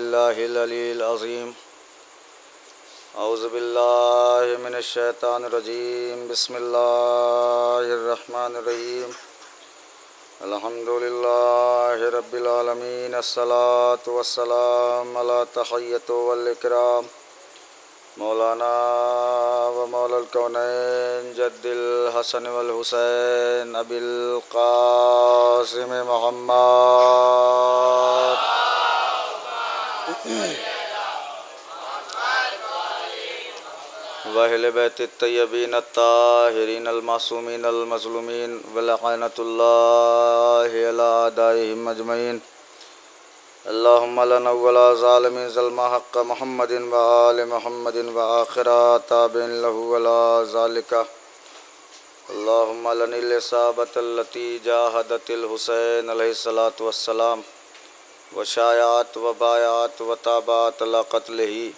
बिल्लाहिल अलील अज़ीम औज़ु बिल्लाहि मिनश शैतानिर रजीम बिस्मिल्लाहिर रहमानिर रहीम अल्हम्दुलिल्लाहि रब्बिल आलमीन अस्सलातु वस्सलामु अला तहिय्यतु वल इकराम मौलाना व मौलल कौनैन जद्दिल हसन वल हुसैन अबिल क़ासिम मोहम्मद वअहले बैतित तय्यबीन अत्ताहिरीन अल-मासूमीन अल-मज़लूमीन व लअनतुल्लाहि अला अदाइहिम अजमईन। अल्लाहुम्मा ला नव्वला ज़ालिमीन ज़ल्मा हक़्क़ मुहम्मदिन व आलि मुहम्मदिन व आखिरा ताबिन लहु अला ज़ालिका। अल्लाहुम्मा लनिल इसाबतल्लती जाहदतिल हुसैन अलैहिस्सलातु वस्सलाम व शायात व बायात व ताबात अला क़त्लिही।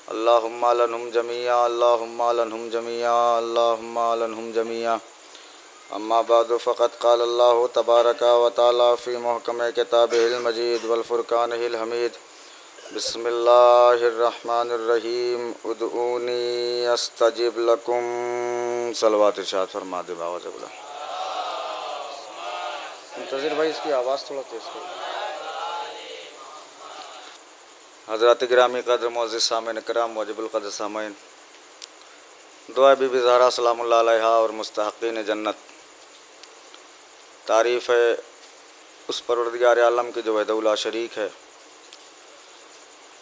अल्लाहुम्मा लनहुम जमीआ अल्लाहुम्मा लनहुम जमीआ अल्लाहुम्मा लनहुम जमीआ। अम्मा बादु फ़क़द क़ाल अल्लाहु तबारका व तआला फ़ी मुहकम किताबिहिल मजीद वल फ़ुरक़ानिहिल हमीद। बिस्मिल्लाहिर रहमानिर रहीम उदऊनी अस्तजिब लकुम। सलवात इरशाद फरमा दे बाबा जबला। मुंतज़िर भाई इसकी आवाज़ थोड़ा तेज़ करो। हज़रात गिरामी क़द्र मुअज़्ज़िज़ सामिन किराम वाजिबुल क़द्र सामईन, दुआ बीबी ज़हरा सलामुल्लाह अलैहा और मुस्तहक़ीन जन्नत। तारीफ़ है उस परवरदिगार आलम की जो वहदहु ला शरीक है।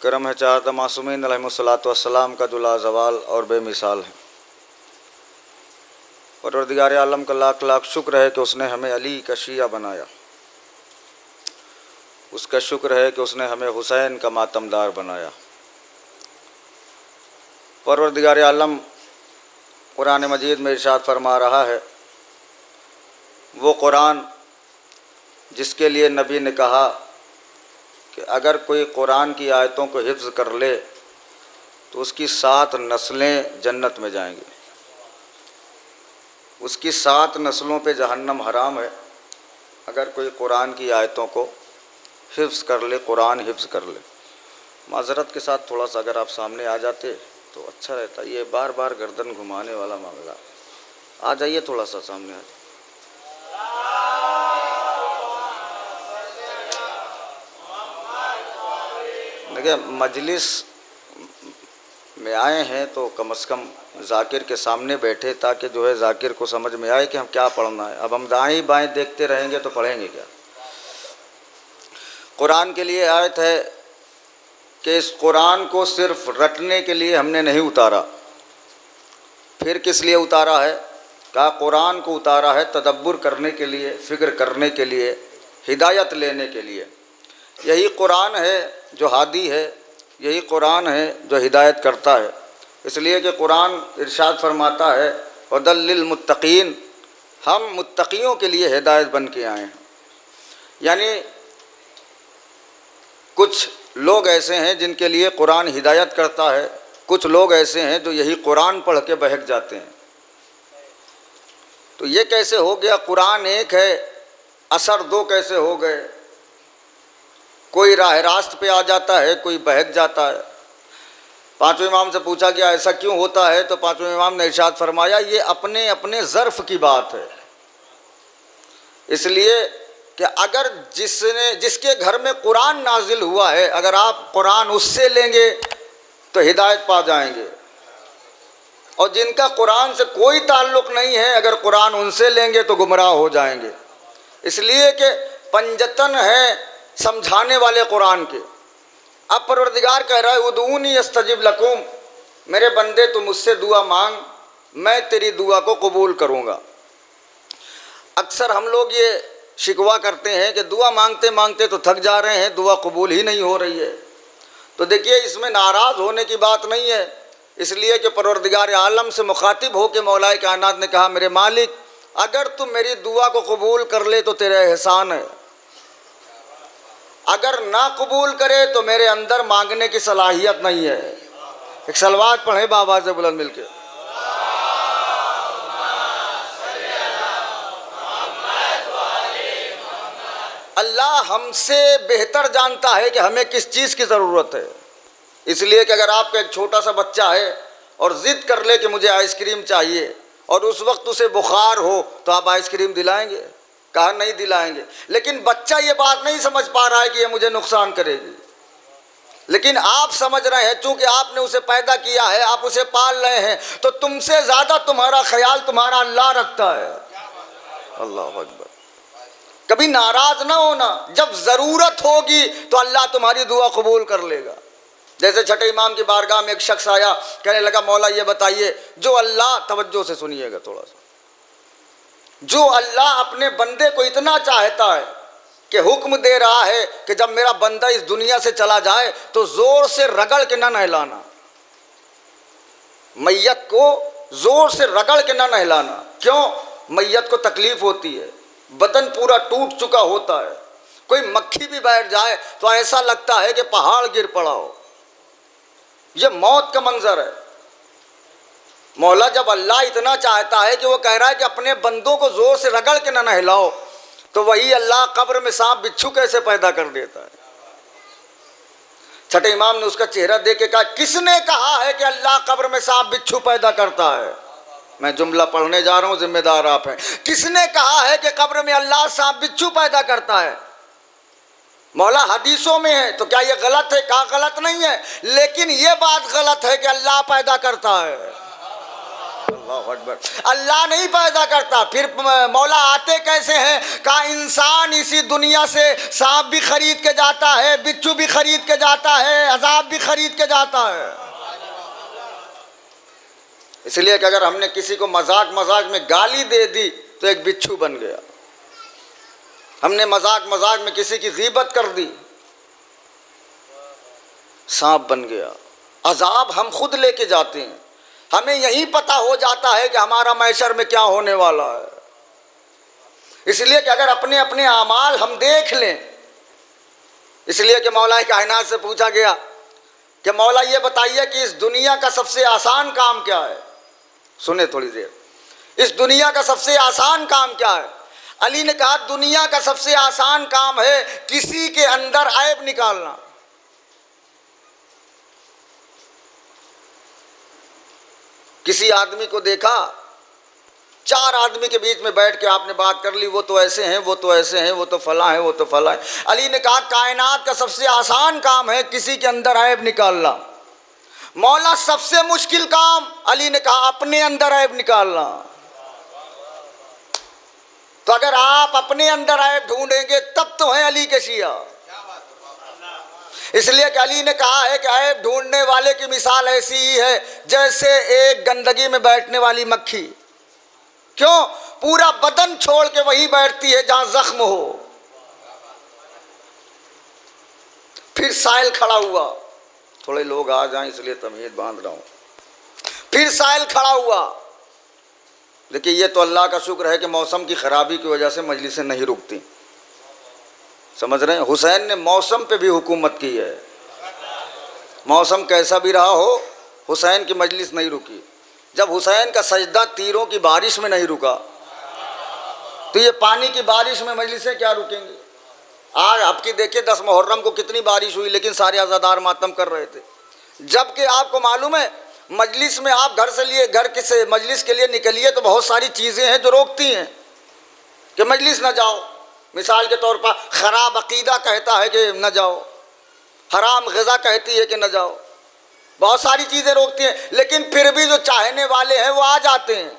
करम है चाहत मासूमीन अलैहिमुस्सलातु वस्सलाम का जो लाज़वाल और बेमिसाल है। परवरदिगार आलम का लाख लाख शुक्र है कि उसने हमें अली का शिया बनाया। उसका शुक्र है कि उसने हमें हुसैन का मातमदार बनाया। परवरदिगार आलम कुरान मजीद में इरशाद फरमा रहा है, वो कुरान जिसके लिए नबी ने कहा कि अगर कोई कुरान की आयतों को हिफ्ज़ कर ले तो उसकी 7 नस्लें जन्नत में जाएंगी, उसकी 7 नस्लों पे जहन्नम हराम है। अगर कोई कुरान की आयतों को हिफ्ज़ कर ले, कुरान हिफ्ज़ कर ले। माज़रत के साथ थोड़ा सा अगर आप सामने आ जाते तो अच्छा रहता। ये बार बार गर्दन घुमाने वाला मामला। आ जाइए थोड़ा सा सामने आ जाइए। देखिए मजलिस में आए हैं तो कम से कम ज़ाकिर के सामने बैठे ताकि जो है ज़ाकिर को समझ में आए कि हम क्या पढ़ना है। अब हम दाएं बाएं देखते रहेंगे तो पढ़ेंगे क्या। कुरान के लिए आयत है कि इस कुरान को सिर्फ रटने के लिए हमने नहीं उतारा। फिर किस लिए उतारा है? कहा कुरान को उतारा है तदब्बुर करने के लिए, फ़िक्र करने के लिए, हिदायत लेने के लिए। यही कुरान है जो हादी है, यही कुरान है जो हिदायत करता है। इसलिए कि कुरान इरशाद फरमाता है हुदल लिल मुत्तकीन, हम मुत्तकियों के लिए हिदायत बन के आए हैं। यानी कुछ लोग ऐसे हैं जिनके लिए कुरान हिदायत करता है, कुछ लोग ऐसे हैं जो यही कुरान पढ़ के बहक जाते हैं। तो ये कैसे हो गया? कुरान एक है, असर दो कैसे हो गए? कोई राह रास्त पे आ जाता है, कोई बहक जाता है। पांचवें इमाम से पूछा गया ऐसा क्यों होता है, तो पांचवें इमाम ने इरशाद फरमाया ये अपने अपने ज़र्फ़ की बात है। इसलिए कि अगर जिसके घर में कुरान नाजिल हुआ है, अगर आप कुरान उससे लेंगे तो हिदायत पा जाएंगे, और जिनका कुरान से कोई ताल्लुक़ नहीं है अगर कुरान उनसे लेंगे तो गुमराह हो जाएंगे। इसलिए कि पंजतन है समझाने वाले कुरान के। अब परवरदिगार कह रहा है उदऊनी अस्तजिब लकुम, मेरे बंदे तुम मुझसे दुआ मांग, मैं तेरी दुआ को कबूल करूँगा। अक्सर हम लोग ये शिकवा करते हैं कि दुआ मांगते मांगते तो थक जा रहे हैं, दुआ कबूल ही नहीं हो रही है। तो देखिए इसमें नाराज़ होने की बात नहीं है। इसलिए कि परवरदिगार आलम से मुखातिब हो के मौलाए कायनात ने कहा मेरे मालिक अगर तुम मेरी दुआ को कबूल कर ले तो तेरा एहसान है, अगर ना कबूल करे तो मेरे अंदर मांगने की सलाहियत नहीं है। एक सलवात पढ़े बाबा से बुलंद मिल के। अल्लाह हमसे बेहतर जानता है कि हमें किस चीज़ की ज़रूरत है। इसलिए कि अगर आपका एक छोटा सा बच्चा है और ज़िद कर ले कि मुझे आइसक्रीम चाहिए और उस वक्त उसे बुखार हो, तो आप आइसक्रीम दिलाएंगे? कहा नहीं दिलाएंगे। लेकिन बच्चा ये बात नहीं समझ पा रहा है कि ये मुझे नुकसान करेगी, लेकिन आप समझ रहे हैं, चूंकि आपने उसे पैदा किया है, आप उसे पाल रहे हैं, तो तुमसे ज़्यादा तुम्हारा ख्याल तुम्हारा अल्लाह रखता है। अल्लाह अकबर। कभी नाराज ना होना, जब ज़रूरत होगी तो अल्लाह तुम्हारी दुआ कबूल कर लेगा। जैसे छठे इमाम की बारगाह में एक शख्स आया, कहने लगा मौला ये बताइए, जो अल्लाह, तवज्जो से सुनिएगा थोड़ा सा, जो अल्लाह अपने बंदे को इतना चाहता है कि हुक्म दे रहा है कि जब मेरा बंदा इस दुनिया से चला जाए तो ज़ोर से रगड़ के ना नहलाना, मैयत को ज़ोर से रगड़ के ना नहलाना। क्यों? मैयत को तकलीफ़ होती है, बदन पूरा टूट चुका होता है, कोई मक्खी भी बैठ जाए तो ऐसा लगता है कि पहाड़ गिर पड़ा हो। ये मौत का मंजर है। मौला जब अल्लाह इतना चाहता है कि वो कह रहा है कि अपने बंदों को ज़ोर से रगड़ के ना नहलाओ, तो वही अल्लाह कब्र में सांप बिच्छू कैसे पैदा कर देता है। छठे इमाम ने उसका चेहरा देख के कहा, किसने कहा है कि अल्लाह कब्र में सांप बिच्छू पैदा करता है? मैं जुमला पढ़ने जा रहा हूँ, जिम्मेदार आप हैं। किसने कहा है कि कब्र में अल्लाह सांप बिच्छू पैदा करता है? मौला हदीसों में है, तो क्या ये गलत है? कहा गलत नहीं है, लेकिन ये बात गलत है कि अल्लाह पैदा करता है। अल्लाह अकबर। अल्लाह नहीं पैदा करता। फिर मौला आते कैसे हैं? कहा इंसान इसी दुनिया से सांप भी खरीद के जाता है, बिच्छू भी खरीद के जाता है, अजाब भी खरीद के जाता है। इसलिए कि अगर हमने किसी को मजाक मजाक में गाली दे दी तो एक बिच्छू बन गया, हमने मजाक मजाक में किसी की गीबत कर दी, सांप बन गया। अजाब हम खुद लेके जाते हैं। हमें यही पता हो जाता है कि हमारा मैशर में क्या होने वाला है। इसलिए कि अगर अपने अपने आमाल हम देख लें, इसलिए कि मौला कायनात से पूछा गया कि मौला ये बताइए कि इस दुनिया का सबसे आसान काम क्या है? सुने थोड़ी देर, इस दुनिया का सबसे आसान काम क्या है? अली ने कहा दुनिया का सबसे आसान काम है किसी के अंदर ऐब निकालना। किसी आदमी को देखा, चार आदमी के बीच में बैठ के आपने बात कर ली, वो तो ऐसे हैं, वो तो ऐसे हैं, वो तो फला है, वो तो फला है। अली ने कहा कायनात का सबसे आसान काम है किसी के अंदर ऐब निकालना। मौला सबसे मुश्किल काम, अली ने कहा अपने अंदर ऐब निकालना। तो अगर आप अपने अंदर ऐब ढूंढेंगे तब तो है अली के शिया। इसलिए कि अली ने कहा है कि ऐब ढूंढने वाले की मिसाल ऐसी ही है जैसे एक गंदगी में बैठने वाली मक्खी। क्यों? पूरा बदन छोड़ के वहीं बैठती है जहां जख्म हो। फिर साइल खड़ा हुआ, थोड़े लोग आ जाएं इसलिए तमीज़ बांध रहा हूं। फिर साइल खड़ा हुआ। देखिए ये तो अल्लाह का शुक्र है कि मौसम की ख़राबी की वजह से मजलिसें नहीं रुकती, समझ रहे हैं। हुसैन ने मौसम पे भी हुकूमत की है। मौसम कैसा भी रहा हो, हुसैन की मजलिस नहीं रुकी। जब हुसैन का सजदा तीरों की बारिश में नहीं रुका, तो ये पानी की बारिश में मजलिसें क्या रुकेंगी? आज आपकी देखिए 10 मुहर्रम को कितनी बारिश हुई, लेकिन सारे अज़ादार मातम कर रहे थे। जबकि आपको मालूम है मजलिस में आप घर से मजलिस के लिए निकलिए तो बहुत सारी चीज़ें हैं जो रोकती हैं कि मजलिस न जाओ। मिसाल के तौर पर ख़राब अक़ीदा कहता है कि न जाओ, हराम ग़िज़ा कहती है कि न जाओ, बहुत सारी चीज़ें रोकती हैं। लेकिन फिर भी जो चाहने वाले हैं वो आ जाते हैं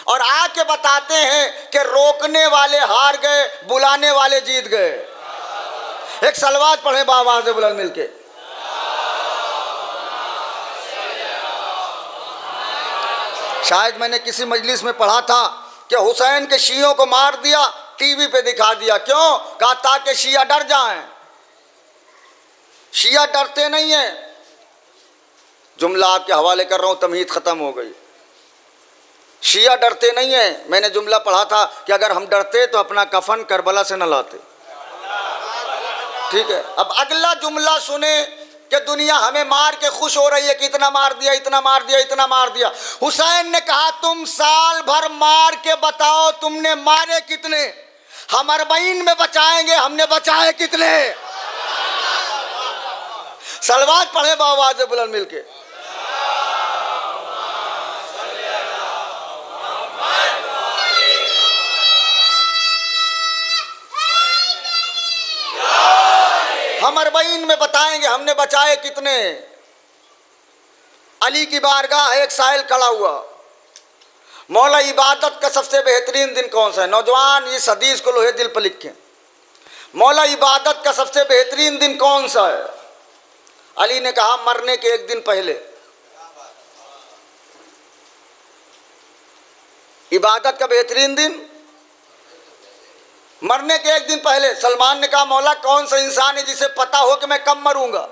और आके बताते हैं कि रोकने वाले हार गए, बुलाने वाले जीत गए। एक सलवात पढ़े बाआवाज़ बुलंद मिलके। शायद मैंने किसी मजलिस में पढ़ा था कि हुसैन के शियों को मार दिया, टीवी पे दिखा दिया। क्यों? कहा ताकि शिया डर जाएं। शिया डरते नहीं हैं। जुमला आपके हवाले कर रहा हूँ, तमहीद ख़त्म हो गई। शिया डरते नहीं हैं। मैंने जुमला पढ़ा था कि अगर हम डरते तो अपना कफन करबला से न लाते। ठीक है, अब अगला जुमला सुने कि दुनिया हमें मार के खुश हो रही है कि इतना मार दिया, इतना मार दिया, इतना मार दिया। हुसैन ने कहा तुम साल भर मार के बताओ तुमने मारे कितने? हम अरबईन में बचाएंगे, हमने बचाए कितने? सलवात पढ़े बाबा से बुलंद मिलके। हम अरबईन में बताएंगे हमने बचाए कितने। अली की बारगाह एक साहिल खड़ा हुआ, मौला इबादत का सबसे बेहतरीन दिन कौन सा है? नौजवान इस हदीस को लोहे दिल पर लिखें, मौला इबादत का सबसे बेहतरीन दिन कौन सा है? अली ने कहा मरने के एक दिन पहले। इबादत का बेहतरीन दिन मरने के एक दिन पहले। सलमान ने कहा मौला कौन सा इंसान है जिसे पता हो कि मैं कब मरूंगा?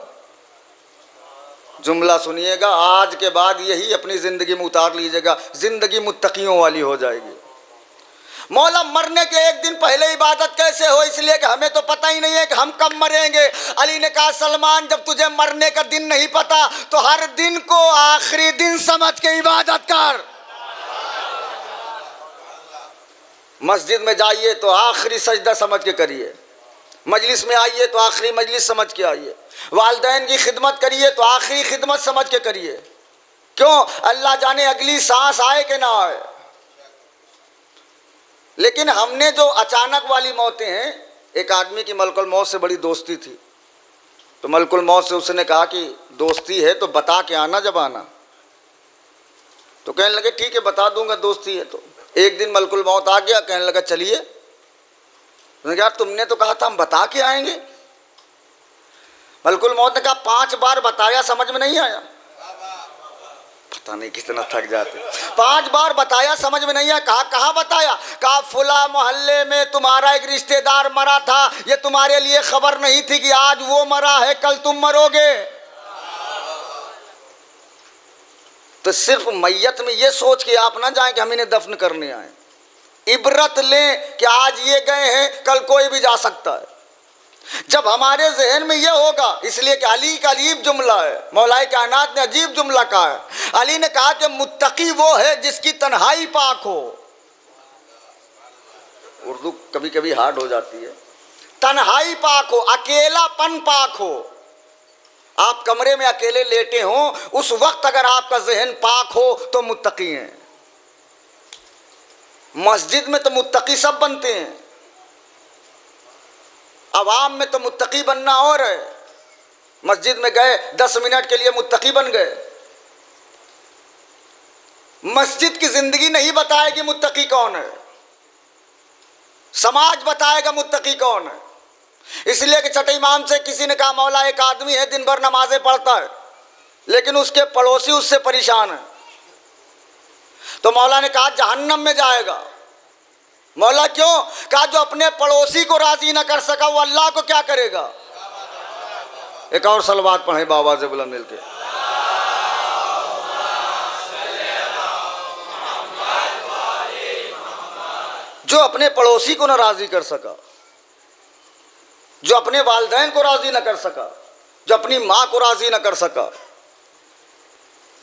जुमला सुनिएगा, आज के बाद यही अपनी जिंदगी में उतार लीजिएगा, जिंदगी मुत्तकियों वाली हो जाएगी। मौला मरने के एक दिन पहले इबादत कैसे हो? इसलिए कि हमें तो पता ही नहीं है कि हम कब मरेंगे। अली ने कहा सलमान जब तुझे मरने का दिन नहीं पता तो हर दिन को आखिरी दिन समझ के इबादत कर। मस्जिद में जाइए तो आखिरी सजदा समझ के करिए, मजलिस में आइए तो आखिरी मजलिस समझ के आइए, वालिदैन की खिदमत करिए तो आखिरी खिदमत समझ के करिए। क्यों? अल्लाह जाने अगली सांस आए कि ना आए। लेकिन हमने जो अचानक वाली मौतें हैं, एक आदमी की मलकुल मौत से बड़ी दोस्ती थी, तो मलकुल मौत से उसने कहा कि दोस्ती है तो बता के आना जब आना। तो कहने लगे ठीक है बता दूंगा दोस्ती है तो। एक दिन मलकुल मौत आ गया, कहने लगा चलिए। उसने कहा तुमने तो कहा था हम बता के आएंगे। मलकुल मौत ने कहा 5 बार बताया समझ में नहीं आया। पता नहीं कितना थक जाते। 5 बार बताया समझ में नहीं आया। कहाँ बताया? कहा फुला मोहल्ले में तुम्हारा एक रिश्तेदार मरा था, ये तुम्हारे लिए खबर नहीं थी कि आज वो मरा है कल तुम मरोगे। तो सिर्फ मैयत में ये सोच के आप ना जाएं कि हम इन्हें दफन करने आए। इबरत लें कि आज ये गए हैं कल कोई भी जा सकता है। जब हमारे जहन में ये होगा, इसलिए कि अली का अजीब जुमला है, मौलाए कायनात ने अजीब जुमला कहा है। अली ने कहा कि मुत्तकी वो है जिसकी तन्हाई पाक हो। उर्दू कभी कभी हार्ड हो जाती है। तन्हाई पाक हो, अकेलापन पाक हो। आप कमरे में अकेले लेटे हो, उस वक्त अगर आपका जहन पाक हो तो मुत्तकी हैं। मस्जिद में तो मुत्तकी सब बनते हैं, अवाम में तो मुत्तकी बनना और है। मस्जिद में गए 10 मिनट के लिए मुत्तकी बन गए। मस्जिद की जिंदगी नहीं बताएगी मुत्तकी कौन है, समाज बताएगा मुत्तकी कौन है। इसलिए कि छठे इमाम से किसी ने कहा मौला एक आदमी है दिन भर नमाजें पढ़ता है लेकिन उसके पड़ोसी उससे परेशान है। तो मौला ने कहा जहन्नम में जाएगा। मौला क्यों? कहा जो अपने पड़ोसी को राजी ना कर सका वो अल्लाह को क्या करेगा। एक और सलवात पढ़े बाबा से बुलंद मिलके। जो अपने पड़ोसी को ना राजी कर सका, जो अपने वालिदैन को राजी न कर सका, जो अपनी माँ को राजी न कर सका।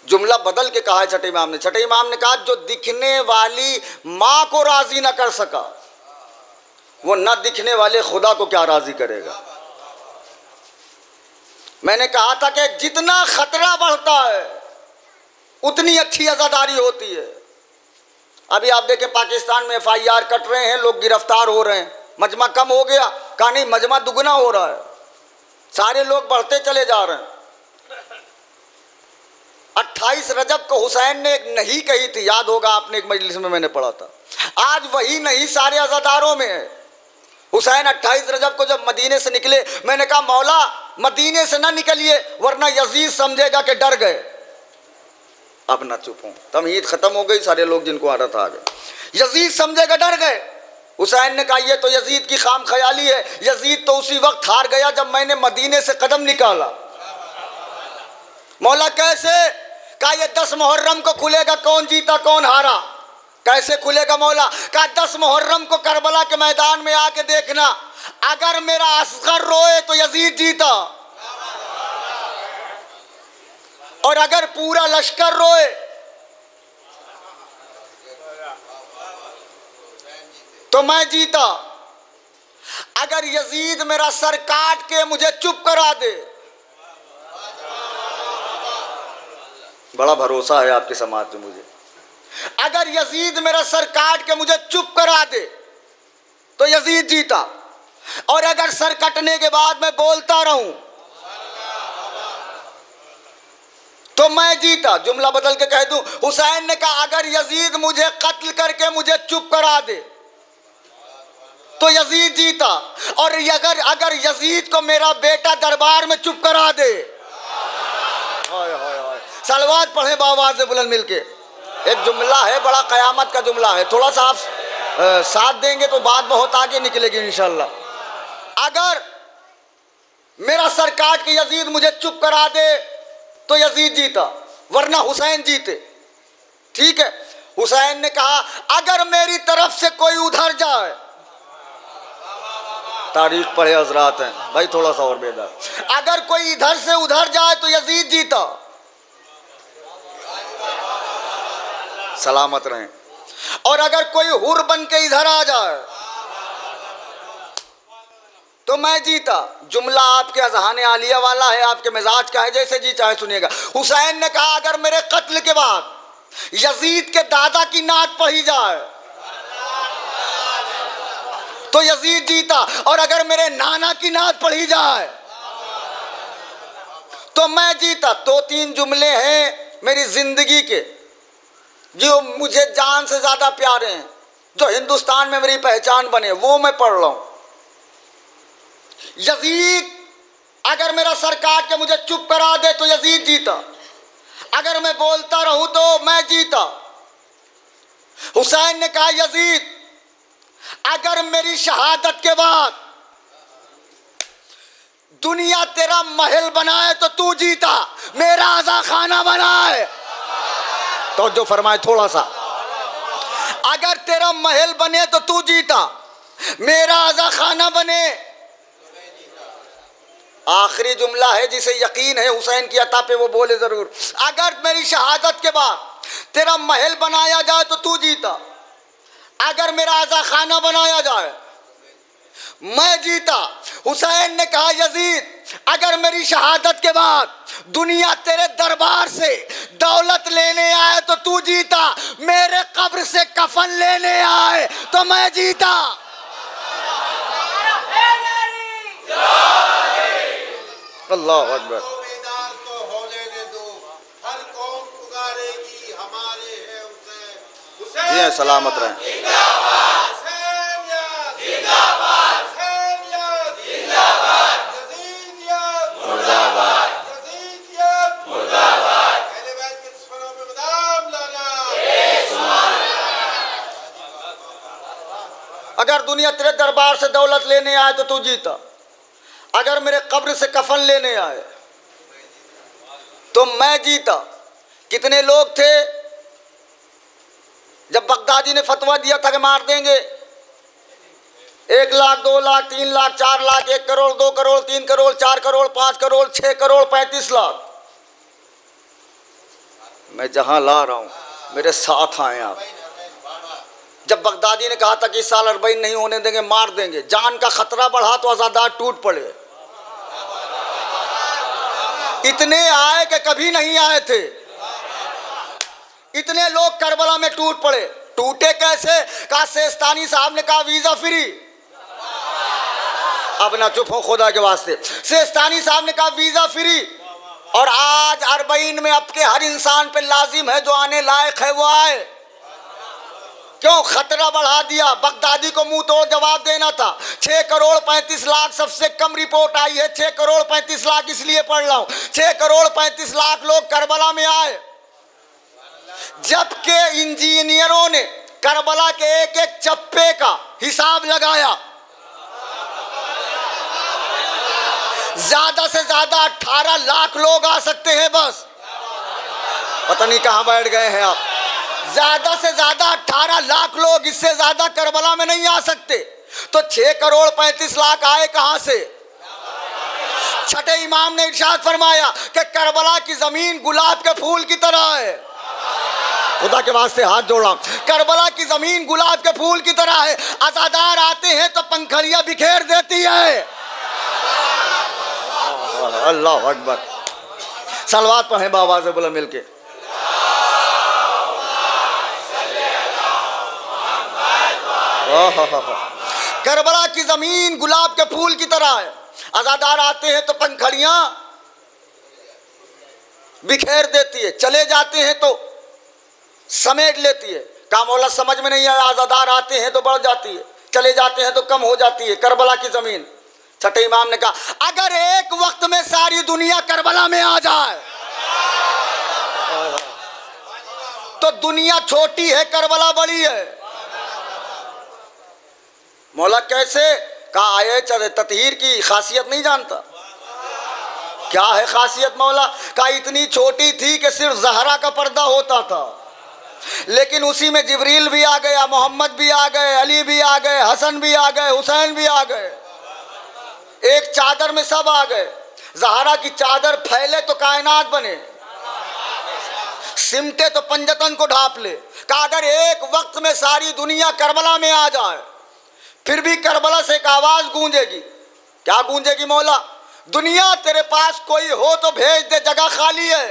जुमला बदल के कहा है छठे इमाम ने। छठे इमाम ने कहा जो दिखने वाली माँ को राजी न कर सका वो न दिखने वाले खुदा को क्या राजी करेगा। मैंने कहा था कि जितना खतरा बढ़ता है उतनी अच्छी अज़ादारी होती है। अभी आप देखें पाकिस्तान में FIR कट रहे हैं, लोग गिरफ्तार हो रहे हैं, मजमा कम हो गया। कहा नहीं मजमा दुगना हो रहा है, सारे लोग बढ़ते चले जा रहे हैं। 28 रजब को हुसैन ने एक नहीं कही थी, याद होगा आपने, एक मजलिस में मैंने पढ़ा था। आज वही नहीं सारे अज़ादारों में है। हुसैन 28 रजब को जब मदीने से निकले, मैंने कहा मौला मदीने से ना निकलिए वरना यजीद समझेगा कि डर गए। अब ना चुप हो, तमहीद खत्म हो गई, सारे लोग जिनको आदत आ गए। यजीद समझेगा डर गए। हुसैन ने कहा ये तो यजीद की खाम ख्याली है, यजीद तो उसी वक्त हार गया जब मैंने मदीने से कदम निकाला। मौला कैसे? कहा ये 10 मुहर्रम को खुलेगा कौन जीता कौन हारा। कैसे खुलेगा मौला? कहा 10 मुहर्रम को करबला के मैदान में आके देखना, अगर मेरा असगर रोए तो यजीद जीता, और अगर पूरा लश्कर रोए तो मैं जीता। अगर यजीद मेरा सर काट के मुझे चुप करा दे, बड़ा भरोसा है आपके समाज में मुझे, अगर यजीद मेरा सर काट के मुझे चुप करा दे तो यजीद जीता, और अगर सर कटने के बाद मैं बोलता रहूं तो मैं जीता। जुमला बदल के कह दूं, हुसैन ने कहा अगर यजीद मुझे कत्ल करके मुझे चुप करा दे तो यजीद जीता, और अगर यजीद को मेरा बेटा दरबार में चुप करा दे, हाय हाय हाय, सलवात पढ़े बावाज़ से बुलंद मिलके। एक जुमला है, बड़ा कयामत का जुमला है, थोड़ा सा आप साथ देंगे तो बात बहुत आगे निकलेगी इंशाल्लाह। अगर मेरा सर काट के यजीद मुझे चुप करा दे तो यजीद जीता, वरना हुसैन जीते। ठीक है, हुसैन ने कहा अगर मेरी तरफ से कोई उधर जाए, तारीख पढ़े हजरात हैं भाई, थोड़ा सा और बेदार, अगर कोई इधर से उधर जाए तो यजीद जीता, सलामत रहें, और अगर कोई हुर बन के इधर आ जाए तो मैं जीता। जुमला आपके अजहान आलिया वाला है, आपके मिजाज का है, जैसे जी चाहे सुनिएगा। हुसैन ने कहा अगर मेरे कत्ल के बाद यजीद के दादा की नात पढ़ी जाए तो यजीद जीता, और अगर मेरे नाना की नात पढ़ी जाए तो मैं जीता। 2-3 जुमले हैं मेरी जिंदगी के जो मुझे जान से ज्यादा प्यारे हैं, जो हिंदुस्तान में मेरी पहचान बने, वो मैं पढ़ रहा हूं। यजीद अगर मेरा सर काट के मुझे चुप करा दे तो यजीद जीता, अगर मैं बोलता रहूं तो मैं जीता। हुसैन ने कहा यजीद अगर मेरी शहादत के बाद दुनिया तेरा महल बनाए तो तू जीता, मेरा आजा खाना बनाए तो जो फरमाए थोड़ा सा, अगर तेरा महल बने तो तू जीता, मेरा आजा खाना बने। आखिरी जुमला है जिसे यकीन है हुसैन की अता पे वो बोले जरूर, अगर मेरी शहादत के बाद तेरा महल बनाया जाए तो तू जीता, अगर मेरा आजा खाना बनाया जाए मैं जीता। हुसैन ने कहा यजीद अगर मेरी शहादत के बाद दुनिया तेरे दरबार से दौलत लेने आए तो तू जीता, मेरे कब्र से कफन लेने आए तो मैं जीता। अल्लाह अकबर। जी हाँ, सलामत रहें। अगर दुनिया तेरे दरबार से दौलत लेने आए तो तू जीता, अगर मेरे कब्र से कफन लेने आए तो मैं जीता। कितने लोग थे जब बगदादी ने फतवा दिया था कि मार देंगे, 1 लाख 2 लाख 3 लाख 4 लाख 1 करोड़ 2 करोड़ 3 करोड़ 4 करोड़ 5 करोड़ 6 करोड़ 35 लाख। मैं जहां ला रहा हूं मेरे साथ आए आप। जब बगदादी ने कहा था कि इस साल 40 नहीं होने देंगे, मार देंगे, जान का खतरा बढ़ा तो आजादार टूट पड़े। इतने आए कि कभी नहीं आए थे, इतने लोग करबला में टूट पड़े। टूटे कैसे? कहा सेस्तानी साहब ने कहा वीजा फ्री। अब ना चुप हो खुदा के वास्ते, सेस्तानी साहब ने कहा वीजा फ्री, और आज 40 में अब के हर इंसान पे लाजिम है जो आने लायक है वो आए। क्यों? खतरा बढ़ा दिया। बगदादी को मुंह तोड़ जवाब देना था। 6 करोड़ 35 लाख सबसे कम रिपोर्ट आई है। 6 करोड़ 35 लाख इसलिए पढ़ रहा हूं, 6 करोड़ 35 लाख लोग करबला में आए, जबकि इंजीनियरों ने करबला के एक एक चप्पे का हिसाब लगाया। ज्यादा से ज्यादा 18 लाख लोग आ सकते हैं बस। पता नहीं कहां बैठ गए हैं आप। ज्यादा से ज्यादा 18 लाख लोग, इससे ज्यादा करबला में नहीं आ सकते। तो 6 करोड़ 35 लाख आए कहां से? छठे इमाम ने इरशाद फरमाया कि करबला की जमीन गुलाब के फूल की तरह है। खुदा के वास्ते हाथ जोड़ा। करबला की जमीन गुलाब के फूल की तरह है, अज़ादार आते हैं तो पंखड़ियां बिखेर देती है। अल्लाह अकबर। सलवात पढ़े बाबा से बोला मिलके। करबला की जमीन गुलाब के फूल की तरह है, अज़ादार आते हैं तो पंखड़ियां बिखेर देती है, चले जाते हैं तो समेट लेती है। कामौला समझ में नहीं आया, आज़ादार आते हैं तो बढ़ जाती है, चले जाते हैं तो कम हो जाती है। करबला की जमीन। छठे इमाम ने कहा अगर एक वक्त में सारी दुनिया करबला में आ जाए तो दुनिया छोटी है, करबला बड़ी है। मौला कैसे? कहा आए ततहीर की खासियत नहीं जानता? क्या है खासियत मौला? कहा इतनी छोटी थी कि सिर्फ ज़हरा का पर्दा होता था, लेकिन उसी में जिब्रील भी आ गया, मोहम्मद भी आ गए, अली भी आ गए, हसन भी आ गए, हुसैन भी आ गए, एक चादर में सब आ गए। ज़हरा की चादर फैले तो कायनात बने, सिमटे तो पंजतन को ढाप ले। कहा अगर एक वक्त में सारी दुनिया करबला में आ जाए फिर भी करबला से एक आवाज गूंजेगी। क्या गूंजेगी मौला? दुनिया तेरे पास कोई हो तो भेज दे, जगह खाली है।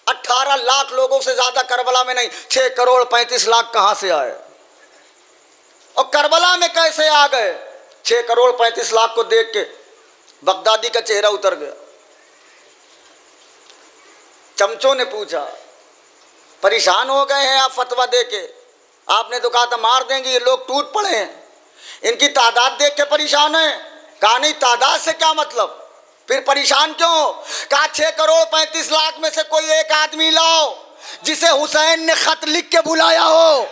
18 लाख लोगों से ज्यादा करबला में नहीं, 6 करोड़ 35 लाख कहां से आए? और करबला में कैसे आ गए? 6 करोड़ 35 लाख को देख के बगदादी का चेहरा उतर गया। चमचों ने पूछा परेशान हो गए हैं आप फतवा दे के? आपने तो कहा था मार देंगे, ये लोग टूट पड़े हैं, इनकी तादाद देख के परेशान है। कहा नहीं, तादाद से क्या मतलब, फिर परेशान क्यों? कहा 6 करोड़ 35 लाख में से कोई एक आदमी लाओ जिसे हुसैन ने खत लिख के बुलाया हो।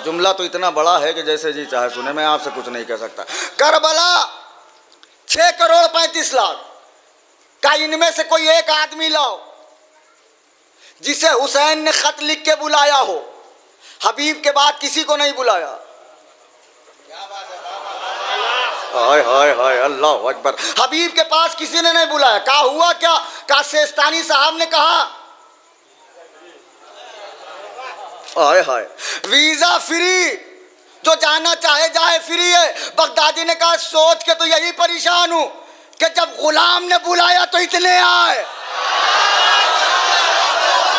जुमला तो इतना बड़ा है कि जैसे जी चाहे सुने, मैं आपसे कुछ नहीं कह सकता। करबला 6 करोड़ 35 लाख का, इनमें से कोई एक आदमी लाओ जिसे हुसैन ने खत लिख के बुलाया हो। हबीब के बाद किसी को नहीं बुलाया। हाय हाय हाय, अल्लाह अकबर। हबीब के पास किसी ने नहीं बुलाया। कहा हुआ क्या? कहा सेस्तानी साहब ने कहा हाय हाय वीजा फ्री, जो जाना चाहे जाए, फ्री है। बगदादी ने कहा सोच के तो यही परेशान हूं कि जब गुलाम ने बुलाया तो इतने आए।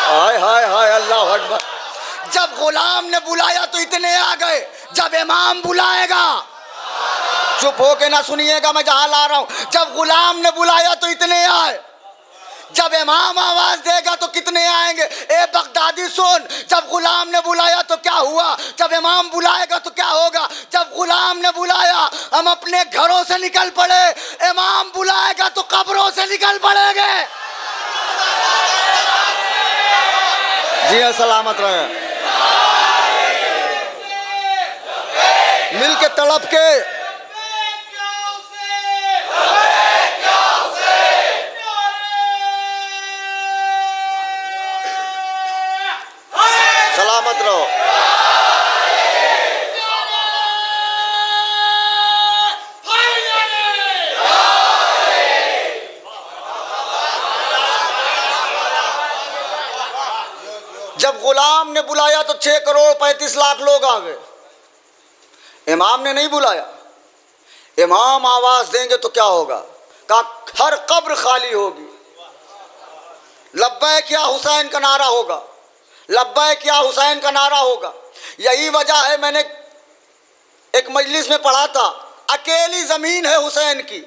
हाय हाय हाय, अल्लाह अकबर। जब गुलाम ने बुलाया तो इतने आ गए, जब इमाम बुलाएगा, चुप हो के ना सुनिएगा, मैं जहां ला रहा हूं। जब गुलाम ने बुलाया तो इतने आए, जब इमाम आवाज देगा तो कितने आएंगे? ए बगदादी सुन, जब गुलाम ने बुलाया तो क्या हुआ, जब इमाम बुलाएगा तो क्या होगा? जब गुलाम ने बुलाया हम अपने घरों से निकल पड़े, इमाम बुलाएगा तो कब्रों से निकल पड़ेंगे। जी हाँ, सलामत रहे। मिल के तड़प के सलामत रहो। जब गुलाम ने बुलाया तो 6 करोड़ 35 लाख लोग आ गए। इमाम ने नहीं बुलाया। इमाम आवाज देंगे तो क्या होगा? कहा हर कब्र खाली होगी, लब्बैक या हुसैन का नारा होगा, लब्बैक या हुसैन का नारा होगा। यही वजह है, मैंने एक मजलिस में पढ़ा था, अकेली जमीन है हुसैन की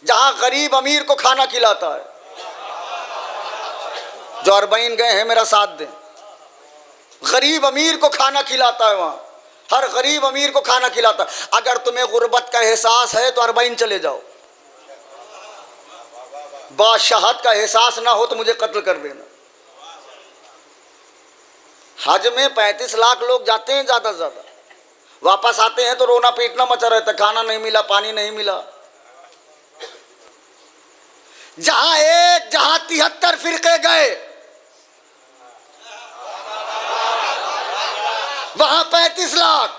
जहां गरीब अमीर को खाना खिलाता है। जो 40 गए हैं मेरा साथ दें, गरीब अमीर को खाना खिलाता है वहां, हर गरीब अमीर को खाना खिलाता है। अगर तुम्हें गुर्बत का एहसास है तो 40 चले जाओ, बादशाहत का एहसास ना हो तो मुझे कत्ल कर देना। हज में 35 लाख लोग जाते हैं ज्यादा से ज्यादा, वापस आते हैं तो रोना पीटना मचा रहता, खाना नहीं मिला, पानी नहीं मिला। जहां 73 फिरके गए वहां 35 लाख,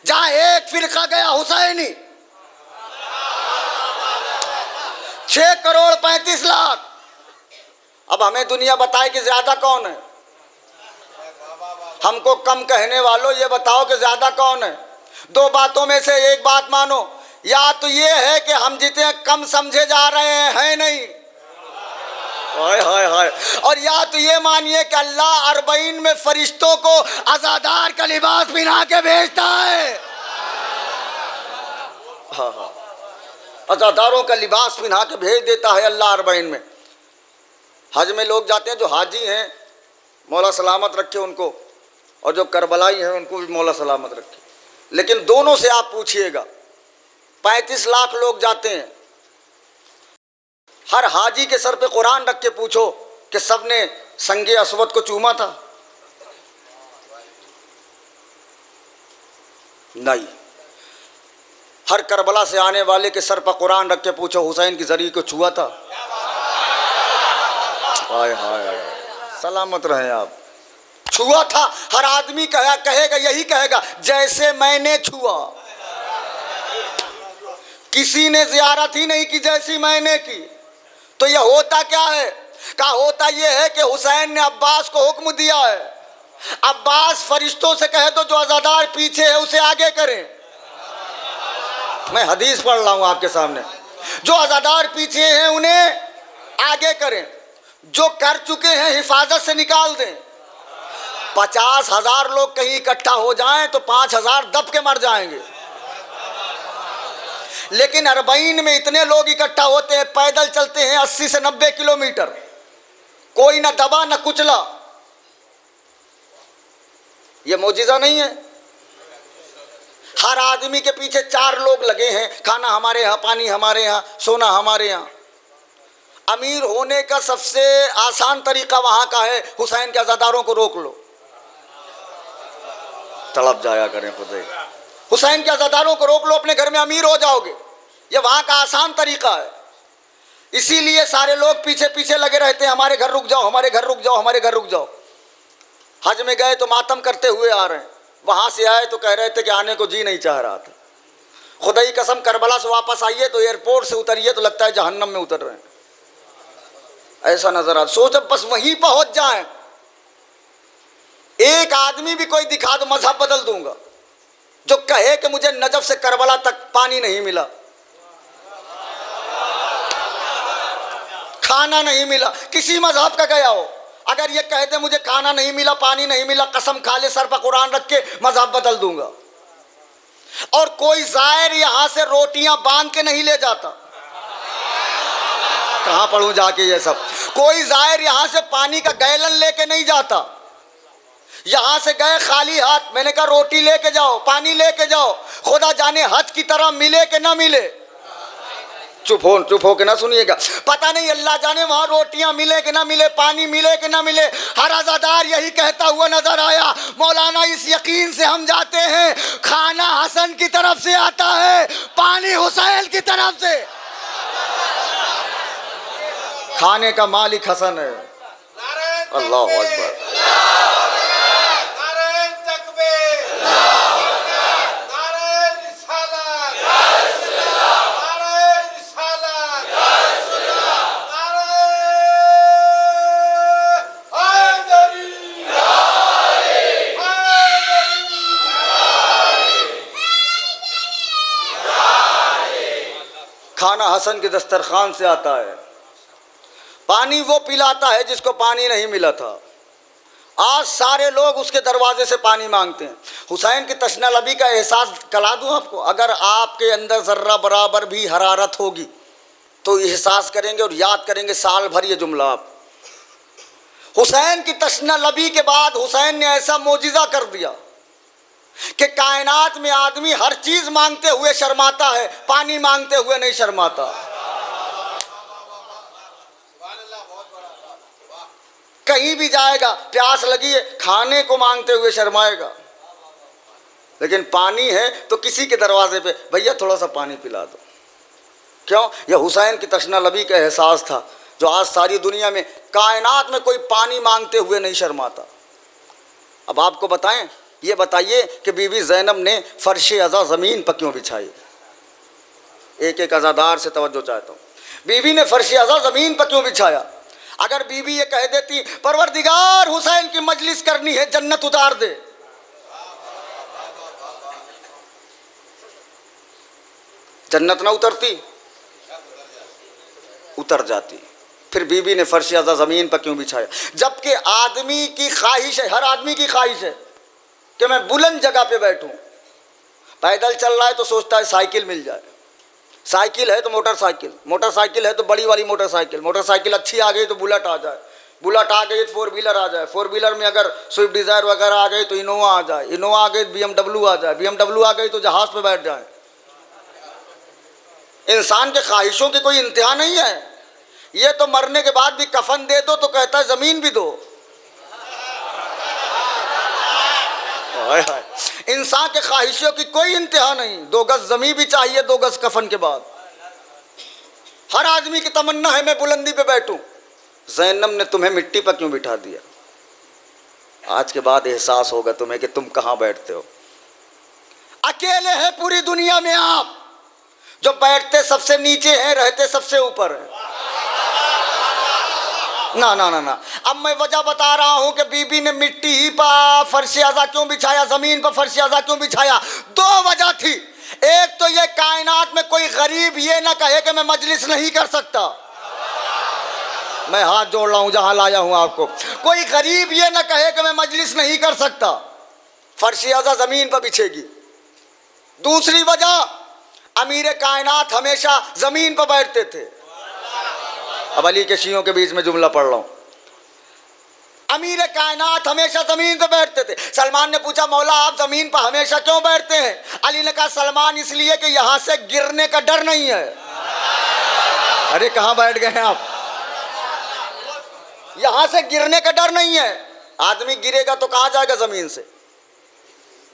जहां एक फिरका गया हुसैनी 6,35,00,000। अब हमें दुनिया बताए कि ज्यादा कौन है। हमको कम कहने वालों ये बताओ कि ज्यादा कौन है। दो बातों में से एक बात मानो, या तो ये है कि हम जितने कम समझे जा रहे हैं नहीं, हाय हाय हाय, और या तो ये मानिए कि अल्लाह अरबईन में फरिश्तों को अज़ादार का लिबास पहना के भेजता है। हाँ हाँ, अज़ादारों का लिबास पहना के भेज देता है अल्लाह अरबईन में। हज में लोग जाते हैं, जो हाजी हैं मौला सलामत रखे उनको, और जो करबलाई हैं उनको भी मौला सलामत रखे। लेकिन दोनों से आप पूछिएगा, 35 लाख लोग जाते हैं, हर हाजी के सर पे कुरान रख के पूछो कि सबने संगे अस्वद को चूमा था? नहीं। हर करबला से आने वाले के सर पर कुरान रख के पूछो, हुसैन की जरी को छुआ था? हाय हाय, सलामत रहे आप। छुआ था। हर आदमी कहेगा, यही कहेगा जैसे मैंने छुआ। किसी ने ज़ियारत ही नहीं की जैसी मैंने की। तो यह होता क्या है? क्या होता यह है कि हुसैन ने अब्बास को हुक्म दिया है, अब्बास फरिश्तों से कहे तो जो अज़ादार पीछे है उसे आगे करें। मैं हदीस पढ़ रहा हूं आपके सामने। जो अज़ादार पीछे हैं उन्हें आगे करें, जो कर चुके हैं हिफाजत से निकाल दें। 50,000 लोग कहीं इकट्ठा हो जाएं तो 5,000 दब के मर जाएंगे। लेकिन अरबईन में इतने लोग इकट्ठा होते हैं, पैदल चलते हैं 80 से 90 किलोमीटर, कोई ना दबा ना कुचला। ये मौजिज़ा नहीं है? हर आदमी के पीछे 4 लोग लगे हैं, खाना हमारे यहाँ, पानी हमारे यहाँ, सोना हमारे यहाँ। अमीर होने का सबसे आसान तरीका वहाँ का है, हुसैन के अज़ादारों को रोक लो। तड़प जाया करें खुद। हुसैन के अज़ादारों को रोक लो, अपने घर में अमीर हो जाओगे। ये वहाँ का आसान तरीका है। इसीलिए सारे लोग पीछे पीछे लगे रहते हैं, हमारे घर रुक जाओ, हमारे घर रुक जाओ, हमारे घर रुक जाओ। हज में गए तो मातम करते हुए आ रहे हैं, वहाँ से आए तो कह रहे थे कि आने को जी नहीं चाह रहा था। खुदा की कसम, करबला से वापस आइए तो एयरपोर्ट से उतरिए तो लगता है जहन्नम में उतर रहे हैं, ऐसा नजर आता। सोचो बस वहीं पहुँच जाए। एक आदमी भी कोई दिखा दो, मजहब बदल दूंगा, जो कहे कि मुझे नजफ से करबला तक पानी नहीं मिला, खाना नहीं मिला, किसी मजहब का गया हो, अगर ये कहते मुझे खाना नहीं मिला, पानी नहीं मिला, कसम खा ले सर पर कुरान रख के मजहब बदल दूंगा। और कोई जायर यहां से रोटियां बांध के नहीं ले जाता। कहां पढ़ूं जाके ये सब? कोई जायर यहां से पानी का गैलन लेके नहीं जाता। यहां से गए खाली हाथ, मैंने कहा रोटी लेके जाओ, पानी लेके जाओ, खुदा जाने हज की तरह मिले कि ना मिले। चुप हो के ना सुनिएगा। पता नहीं अल्लाह जाने वहां रोटियां मिले कि ना मिले, पानी मिले कि ना मिले। हर अज़ादार यही कहता हुआ नजर आया, मौलाना इस यकीन से हम जाते हैं, खाना हसन की तरफ से आता है, पानी हुसैन की तरफ से। खाने का मालिक हसन है। अल्लाह अकबर। खाना हसन के दस्तरखान से आता है। पानी वो पिलाता है जिसको पानी नहीं मिला था। आज सारे लोग उसके दरवाजे से पानी मांगते हैं। हुसैन की तशना लबी का एहसास करा दूं आपको, अगर आपके अंदर ज़र्रा बराबर भी हरारत होगी तो एहसास करेंगे और याद करेंगे साल भर ये जुमला आप। हुसैन की तशना लबी के बाद हुसैन ने ऐसा मोजिज़ा कर दिया कि कायनात में आदमी हर चीज़ मांगते हुए शर्माता है, पानी मांगते हुए नहीं शर्माता। कहीं भी जाएगा, प्यास लगी है, खाने को मांगते हुए शर्माएगा, लेकिन पानी है तो किसी के दरवाजे पे, भैया थोड़ा सा पानी पिला दो। क्यों? यह हुसैन की तशना लबी का एहसास था, जो आज सारी दुनिया में कायनात में कोई पानी मांगते हुए नहीं शर्माता। अब आपको बताएं, ये बताइए कि बीबी ज़ैनब ने फर्श अज़ा ज़मीन पर क्यों बिछाई? एक एक अज़ादार से तवज्जो चाहता हूँ। बीवी ने फर्श अज़ा ज़मीन पर क्यों बिछाया? अगर बीवी ये कह देती परवरदिगार हुसैन की मजलिस करनी है, जन्नत उतार दे, जन्नत ना उतरती? उतर जाती। फिर बीवी ने फर्श अज़ा ज़मीन पर क्यों बिछाया? जबकि आदमी की ख्वाहिश है, हर आदमी की ख्वाहिश है कि मैं बुलंद जगह पे बैठूं। पैदल चल रहा है तो सोचता है साइकिल मिल जाए, साइकिल है तो मोटरसाइकिल, मोटरसाइकिल है तो बड़ी वाली मोटरसाइकिल, मोटरसाइकिल अच्छी आ गई तो बुलेट आ जाए, बुलेट आ गई तो फोर व्हीलर आ जाए, फोर व्हीलर में अगर स्विफ्ट डिज़ायर वगैरह आ गई तो इनोवा आ जाए, इनोवा आ गई तो BMW आ जाए, BMW आ गई तो जहाज़ पे बैठ जाए। इंसान के ख्वाहिशों की कोई इंतहा नहीं है। ये तो मरने के बाद भी कफन दे दो तो कहता है ज़मीन भी दो। इंसान के ख्वाहिशों की कोई इंतहा नहीं। 2 गज ज़मीन भी चाहिए, 2 गज कफन के बाद। हर आदमी की तमन्ना है मैं बुलंदी पे बैठूं। ज़ैनब ने तुम्हें मिट्टी पर क्यों बिठा दिया? आज के बाद एहसास होगा तुम्हें कि तुम कहाँ बैठते हो। अकेले हैं पूरी दुनिया में आप, जो बैठते सबसे नीचे हैं, रहते सबसे ऊपर हैं। ना ना ना ना। अब मैं वजह बता रहा हूं कि बीबी ने मिट्टी ही पर फर्श अज़ा क्यों बिछाया, जमीन पर फर्श अज़ा क्यों बिछाया? 2 वजह थी। एक तो ये कायनात में कोई गरीब ये ना कहे कि मैं मजलिस नहीं कर सकता। मैं हाथ जोड़ रहा हूं जहां लाया हूं आपको। कोई गरीब ये ना कहे कि मैं मजलिस नहीं कर सकता, फर्श अज़ा जमीन पर बिछेगी। दूसरी वजह, अमीर कायनात हमेशा जमीन पर बैठते थे। अब अली के शियों के बीच में जुमला पढ़ रहा हूं। अमीर कायनात हमेशा जमीन पर बैठते थे। सलमान ने पूछा मौला आप जमीन पर हमेशा क्यों बैठते हैं? अली ने कहा सलमान इसलिए कि यहां से गिरने का डर नहीं है। अरे कहां बैठ गए हैं आप? यहां से गिरने का डर नहीं है। आदमी गिरेगा तो कहां जाएगा? जमीन से।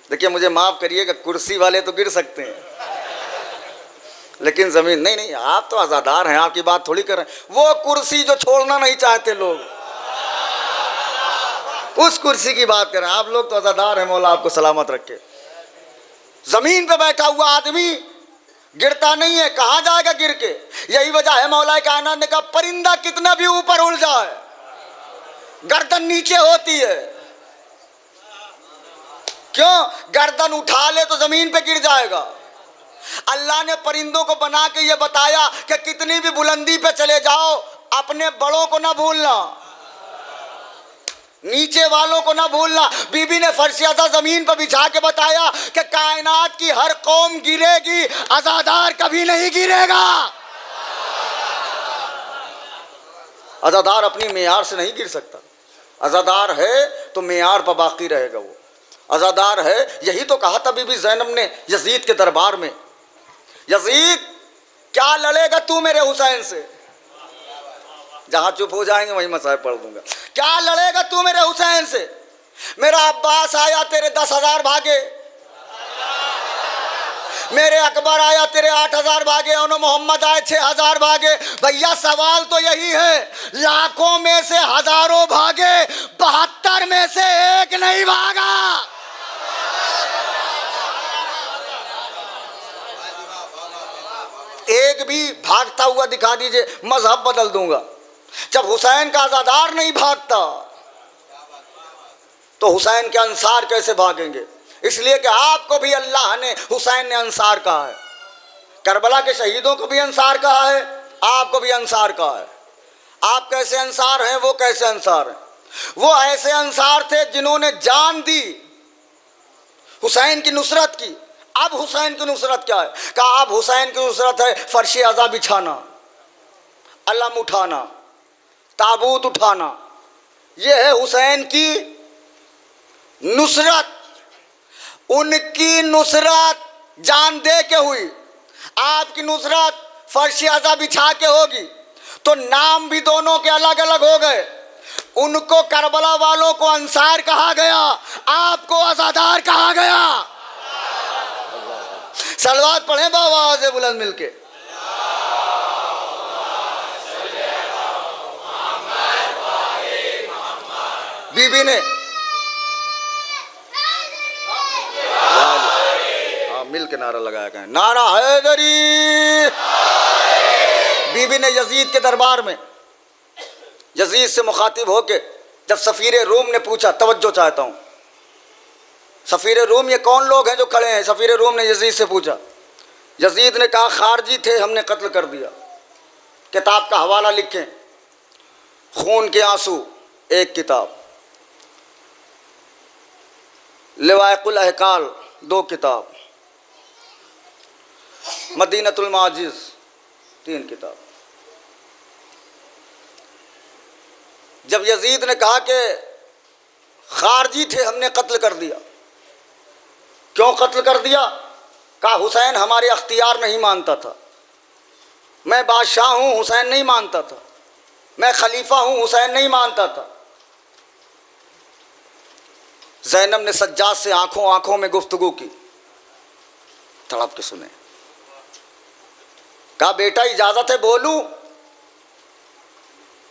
देखिए मुझे माफ करिएगा, कुर्सी वाले तो गिर सकते हैं लेकिन जमीन नहीं। नहीं, आप तो आज़ादार हैं, आपकी बात थोड़ी कर रहे हैं। वो कुर्सी जो छोड़ना नहीं चाहते लोग, उस कुर्सी की बात करें। आप लोग तो आज़ादार हैं, मौला आपको सलामत रखे। जमीन पे बैठा हुआ आदमी गिरता नहीं है, कहां जाएगा गिर के? यही वजह है मौला कायनात ने कहा परिंदा कितना भी ऊपर उड़ जाए गर्दन नीचे होती है। क्यों? गर्दन उठा ले तो जमीन पे गिर जाएगा। अल्लाह ने परिंदों को बना के ये बताया कि कितनी भी बुलंदी पे चले जाओ, अपने बड़ों को ना भूलना, नीचे वालों को ना भूलना। बीबी ने फर्श अज़ा जमीन पर बिछा के बताया कि कायनात की हर कौम गिरेगी, अज़ादार कभी नहीं गिरेगा। अज़ादार अपनी मेयार से नहीं गिर सकता। अज़ादार है तो मेयार पर बाकी रहेगा। वो अज़ादार है। यही तो कहा था बीबी ज़ैनब ने यजीद के दरबार में, यजीद क्या लड़ेगा तू मेरे हुसैन से? जहां चुप हो जाएंगे वहीं मसाइब पढ़ दूंगा। क्या लड़ेगा तू मेरे हुसैन से? मेरा अब्बास आया तेरे 10,000 भागे, मेरे अकबर आया तेरे 8,000 भागे, और मोहम्मद आए 6,000 भागे। भैया सवाल तो यही है, लाखों में से हजारों भागे, 72 में से एक नहीं भागा। एक भी भागता हुआ दिखा दीजिए, मजहब बदल दूंगा। जब हुसैन का अज़ादार नहीं भागता तो हुसैन के अंसार कैसे भागेंगे? इसलिए कि आपको भी अल्लाह ने, हुसैन ने अंसार कहा है, करबला के शहीदों को भी अंसार कहा है, आपको भी अंसार कहा है। आप कैसे अंसार हैं, वो कैसे अंसार हैं? वो ऐसे अंसार थे जिन्होंने जान दी हुसैन की नुसरत की। अब हुसैन की नुसरत क्या है? कहा अब हुसैन की नुसरत है फर्श अज़ा बिछाना, अलम उठाना, ताबूत उठाना। ये है हुसैन की नुसरत। उनकी नुसरत जान दे के हुई, आपकी नुसरत फर्श अज़ा बिछा के होगी। तो नाम भी दोनों के अलग अलग हो गए। उनको करबला वालों को अंसार कहा गया, आपको अज़ादार कहा गया। सलवात पढ़ें बाबा से बुलंद मिलके। बीबी ने मिल के नारा लगाया, कहें नारा हैदरी बीबी ने यजीद के दरबार में यजीद से मुखातिब होके जब सफ़ीर रूम ने पूछा, तवज्जो चाहता हूँ, सफ़ीर रूम ये कौन लोग हैं जो खड़े हैं? सफ़ीर रूम ने यजीद से पूछा। यजीद ने कहा खारजी थे, हमने कत्ल कर दिया। किताब का हवाला लिखें, खून के आंसू एक किताब, लिवाकुल अहकाल 2 किताब, मदीनतुल माजिज 3 किताब। जब यजीद ने कहा कि खारजी थे, हमने कत्ल कर दिया, क्यों कत्ल कर दिया? कहा हुसैन हमारे अख्तियार नहीं मानता था, मैं बादशाह हूँ, हुसैन नहीं मानता था, मैं खलीफा हूँ, हुसैन नहीं मानता था। ज़ैनब ने सज्जाद से आंखों आंखों में गुफ्तगू की, तड़प के सुने। कहा बेटा इजाज़त है बोलूं?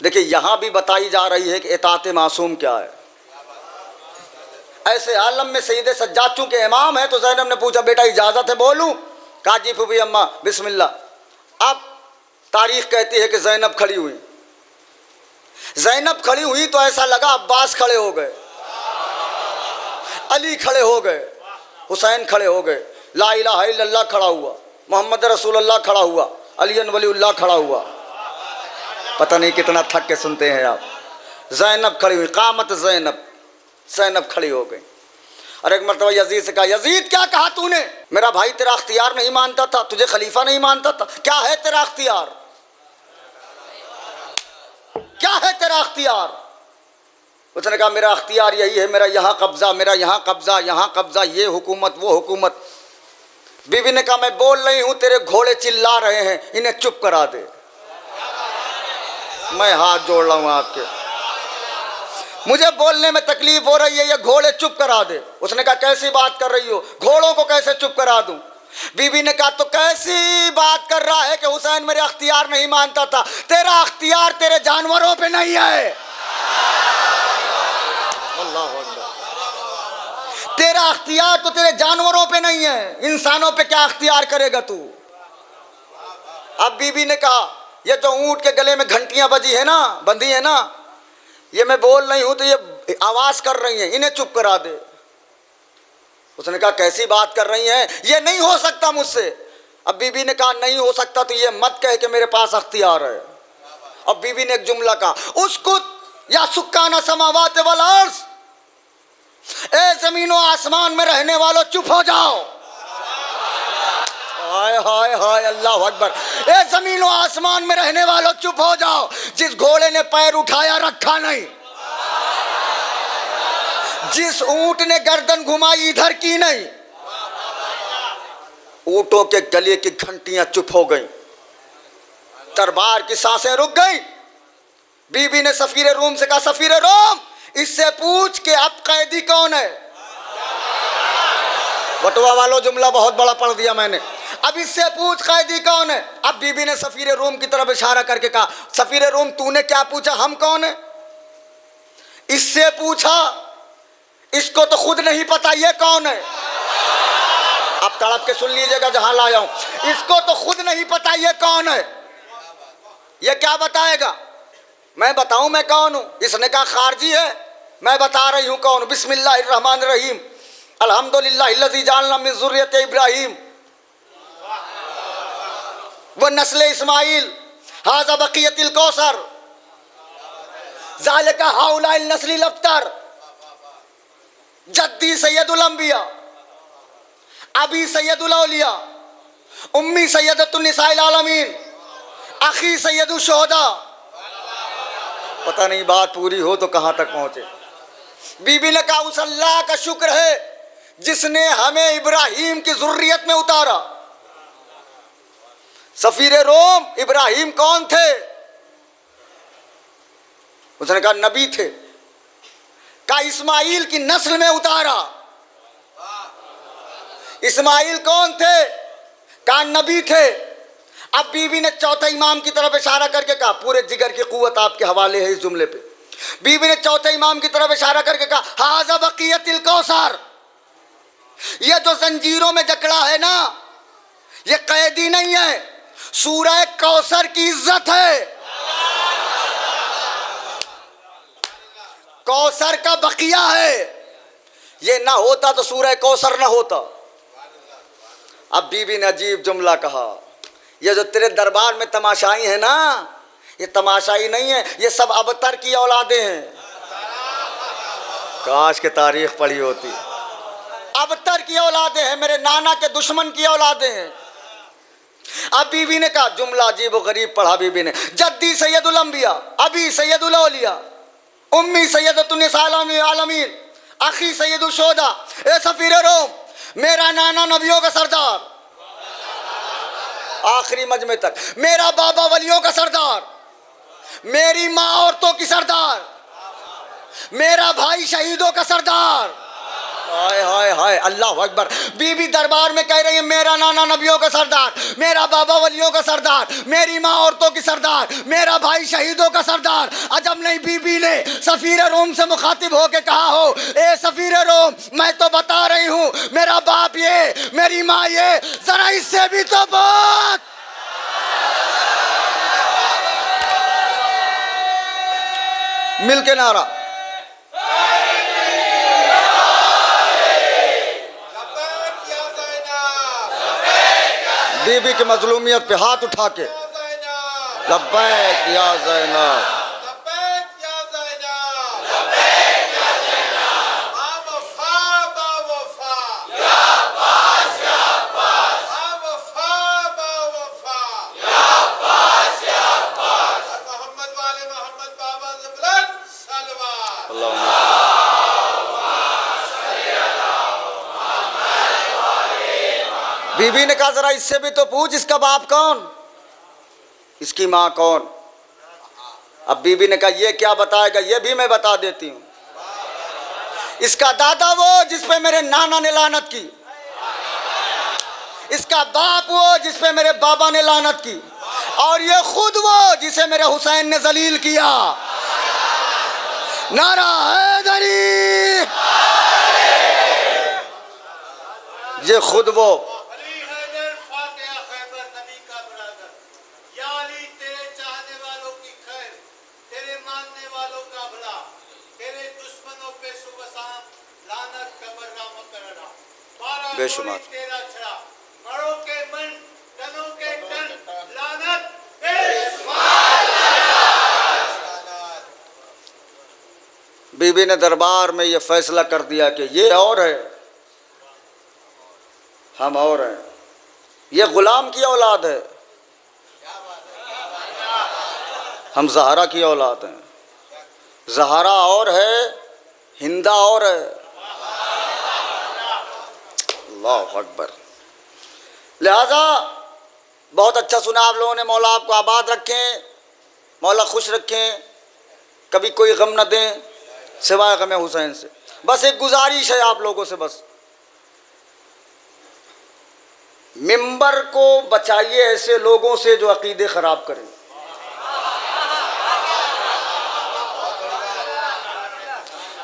देखिए यहाँ भी बताई जा रही है कि इताअत मासूम क्या है। ऐसे आलम में सईद सज्जाद चूँकि इमाम है तो ज़ैनब ने पूछा बेटा इजाज़त है बोलूं? कहा जी फूफी अम्मा बिस्मिल्लाह। अब तारीख़ कहती है कि ज़ैनब खड़ी हुई। ज़ैनब खड़ी हुई तो ऐसा लगा अब्बास खड़े हो गए, अली खड़े हो गए, हुसैन खड़े हो गए, ला इलाहा इल्लल्लाह खड़ा हुआ, मोहम्मद रसूलुल्लाह खड़ा हुआ, अली वलीउल्लाह खड़ा हुआ। पता नहीं कितना थक के सुनते हैं आप। ज़ैनब खड़ी हुई, कामत ज़ैनब, ज़ैनब खड़ी हो गई। और एक मरतबा यजीद से कहा, यजीद क्या कहा तूने? मेरा भाई तेरा अख्तियार नहीं मानता था, तुझे खलीफा नहीं मानता था, क्या है तेरा अख्तियार? क्या है तेरा अख्तियार? उसने कहा मेरा अख्तियार यही है, मेरा यहाँ कब्जा, मेरा यहाँ कब्जा, यहाँ कब्जा, ये हुकूमत वो हुकूमत। बीवी ने कहा मैं बोल रही हूँ, तेरे घोड़े चिल्ला रहे हैं, इन्हें चुप करा दे। मैं हाथ जोड़ रहा हूँ आपके, मुझे बोलने में तकलीफ हो रही है, ये घोड़े चुप करा दे। उसने कहा कैसी बात कर रही हो, घोड़ों को कैसे चुप करा दूं? बीवी ने कहा तो कैसी बात कर रहा है कि हुसैन मेरे अख्तियार नहीं मानता था। तेरा अख्तियार तेरे जानवरों पे नहीं है, अल्लाह अल्लाह, तेरा अख्तियार तो तेरे जानवरों पे नहीं है, इंसानों पे क्या अख्तियार करेगा तू? अब बीवी ने कहा ये जो ऊंट के गले में घंटियां बजी है ना, बंधी है ना, ये मैं बोल रही हूं तो ये आवाज कर रही हैं, इन्हें चुप करा दे। उसने कहा कैसी बात कर रही हैं, ये नहीं हो सकता मुझसे। अब बीबी ने कहा नहीं हो सकता तो ये मत कह के मेरे पास अख्तियार है। अब बीबी ने एक जुमला कहा, उसको या सुक्काना समावात वल अर्ज़, ए जमीनों आसमान में रहने वालों चुप हो जाओ। हाय हाय हाय अल्लाह अकबर। ए जमीनों आसमान में रहने वालों चुप हो जाओ, जिस घोड़े ने पैर उठाया रखा नहीं, जिस ऊंट ने गर्दन घुमाई इधर की नहीं, ऊंटों के गले की घंटियां चुप हो गई, दरबार की सांसें रुक गई। बीबी ने सफीर रूम से कहा सफीर रूम इससे पूछ के अब कैदी कौन है? बटुआ वालों जुमला बहुत बड़ा पढ़ दिया मैंने। अब इससे पूछ कैदी कौन है? अब बीबी ने सफीर रूम की तरफ इशारा करके कहा सफीर रूम तूने क्या पूछा, हम कौन है? इससे पूछा, इसको तो खुद नहीं पता ये कौन है। अब तड़प के सुन लीजिएगा जहां लाया हूं, इसको तो खुद नहीं पता ये कौन है, ये क्या बताएगा? मैं बताऊं मैं कौन हूं? इसने कहा खारजी है, मैं बता रही हूं कौन। बिस्मिल्लाहिर्रहमानिर्रहीम, अल्हम्दुलिल्लाहिल्लज़ी जअलना मिन ज़ुर्रियति इब्राहीम व नस्ल इस्माइल हाज़ा बक़ियतिल कौसर ज़ालिका हाउलाइल नस्लिल अब्तर जद्दी सैयदुल अंबिया अबी सैयदुल औलिया उम्मी सैयदतुन निसाइल आलमीन अखी सैयदुल शुहदा। पता नहीं बात पूरी हो तो कहाँ तक पहुँचे। बीबी ने कहा उस अल्लाह का शुक्र है जिसने हमें इब्राहीम की ज़ुर्रियत में उतारा। सफीर रोम इब्राहीम कौन थे? उसने कहा नबी थे। कहा इस्माइल की नस्ल में उतारा। इस्माइल कौन थे? कहा नबी थे। अब बीबी ने चौथे इमाम की तरफ इशारा करके कहा, पूरे जिगर की कुव्वत आपके हवाले है इस जुमले पे। बीबी ने चौथे इमाम की तरफ इशारा करके कहा हाज़ा बक़ियतिल कौसर, ये जो जंजीरों में जकड़ा है ना, ये कैदी नहीं है, सूरह कौसर की इज्जत है, कौसर का बकिया है। ये ना होता तो सूरह कौसर ना होता। अब बीबी ने अजीब जुमला कहा, ये जो तेरे दरबार में तमाशाई है ना, ये तमाशाई नहीं है, ये सब अबतर की औलादे हैं। काश के तारीख पढ़ी होती। अबतर की औलादे हैं, मेरे नाना के दुश्मन की औलादे हैं। अब बीबी ने कहा, जुमला अजीब व गरीब पढ़ा बीबी ने, जद्दी सैयदुल अंबिया, अबी सैयदुल औलिया, उम्मी सैयदतुन निसाइल आलमीन, अखी सैयदुल शोदा, ए सफीर रोम, मेरा नाना नबियों का सरदार, आखिरी मजमे तक, मेरा बाबा वलियों का सरदार, मेरी माँ औरतों की सरदार, मेरा भाई शहीदों का सरदार। हाय हाय हाय, अल्लाह अकबर। बीबी दरबार में कह रही है, मेरा नाना नबियों का सरदार, मेरा बाबा वलियों का सरदार, मेरी माँ औरतों की सरदार, मेरा भाई शहीदों का सरदार। अजब नहीं बीबी ने सफीर रोम से मुखातिब होके कहा हो, ए सफीर रोम, मैं तो बता रही हूँ, मेरा बाप ये, मेरी माँ ये, जरा इससे भी तो बात। मिल के नारा, बीबी की मजलूमियत पे हाथ उठा के, लब्बैक या ज़ैनब, बीबी ने कहा, जरा इससे भी तो पूछ, इसका बाप कौन, इसकी माँ कौन। अब बीबी ने कहा, ये क्या बताएगा, ये भी मैं बता देती हूँ। इसका दादा वो जिस पे मेरे नाना ने लानत की, इसका बाप वो जिस पे मेरे बाबा ने लानत की, और ये खुद वो जिसे मेरे हुसैन ने जलील किया। नारा हैदरी, ये खुद वो। बेशुमार बीबी ने दरबार में ये फैसला कर दिया कि ये और है, हम और हैं, ये गुलाम की औलाद है, हम ज़हरा की औलाद हैं। ज़हरा और है, हिंदा और है। अल्लाह अकबर। लिहाजा बहुत अच्छा सुना आप लोगों ने। मौला आपको आबाद रखें, मौला खुश रखें, कभी कोई गम न दें सिवाय गम हुसैन से। बस एक गुजारिश है आप लोगों से, बस मिंबर को बचाइए ऐसे लोगों से जो अकीदे ख़राब करें।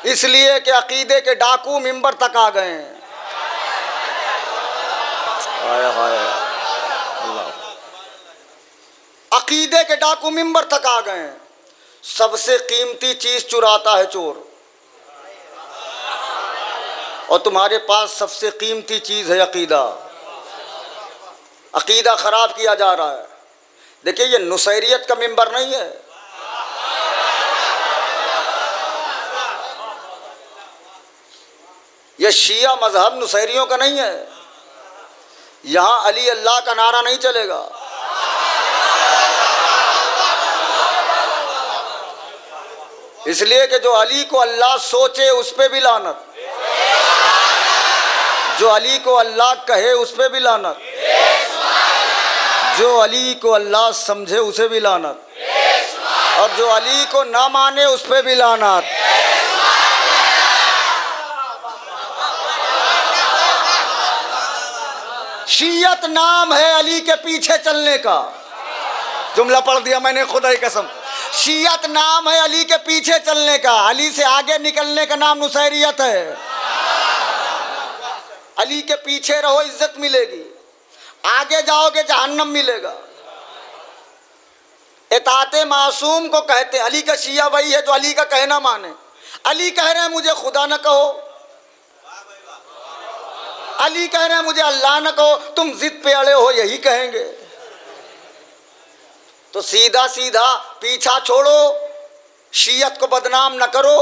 इसलिए कि अकीदे के डाकू मिंबर तक आ गए हैं। हाय हाय अल्लाह, अकीदे के डाकू मिंबर तक आ गए हैं। सबसे कीमती चीज चुराता है चोर, और तुम्हारे पास सबसे कीमती चीज है अकीदा। अकीदा खराब किया जा रहा है। देखिए, ये नुसैरियत का मिंबर नहीं है, ये शिया मजहब नुसैरियों का नहीं है। यहाँ अली अल्लाह का नारा नहीं चलेगा। इसलिए कि जो अली को अल्लाह सोचे उस पे भी लानत, जो अली को अल्लाह कहे उस पे भी लानत, जो अली को अल्लाह समझे उसे भी लानत, और जो अली को ना माने उस पे भी लानत। शियत नाम है अली के पीछे चलने का। जुमला पढ़ दिया मैंने, खुदा की कसम। शियत नाम है अली के पीछे चलने का। अली से आगे निकलने का नाम नुसैरियत है। अली के पीछे रहो, इज्जत मिलेगी। आगे जाओगे जहन्नम मिलेगा। इताअत मासूम को कहते हैं। अली का शिया वही है जो अली का कहना माने। अली कह रहे हैं मुझे खुदा न कहो, अली कह रहे हैं मुझे अल्लाह न कहो, तुम जिद पे अड़े हो यही कहेंगे। तो सीधा सीधा पीछा छोड़ो, शियत को बदनाम न करो,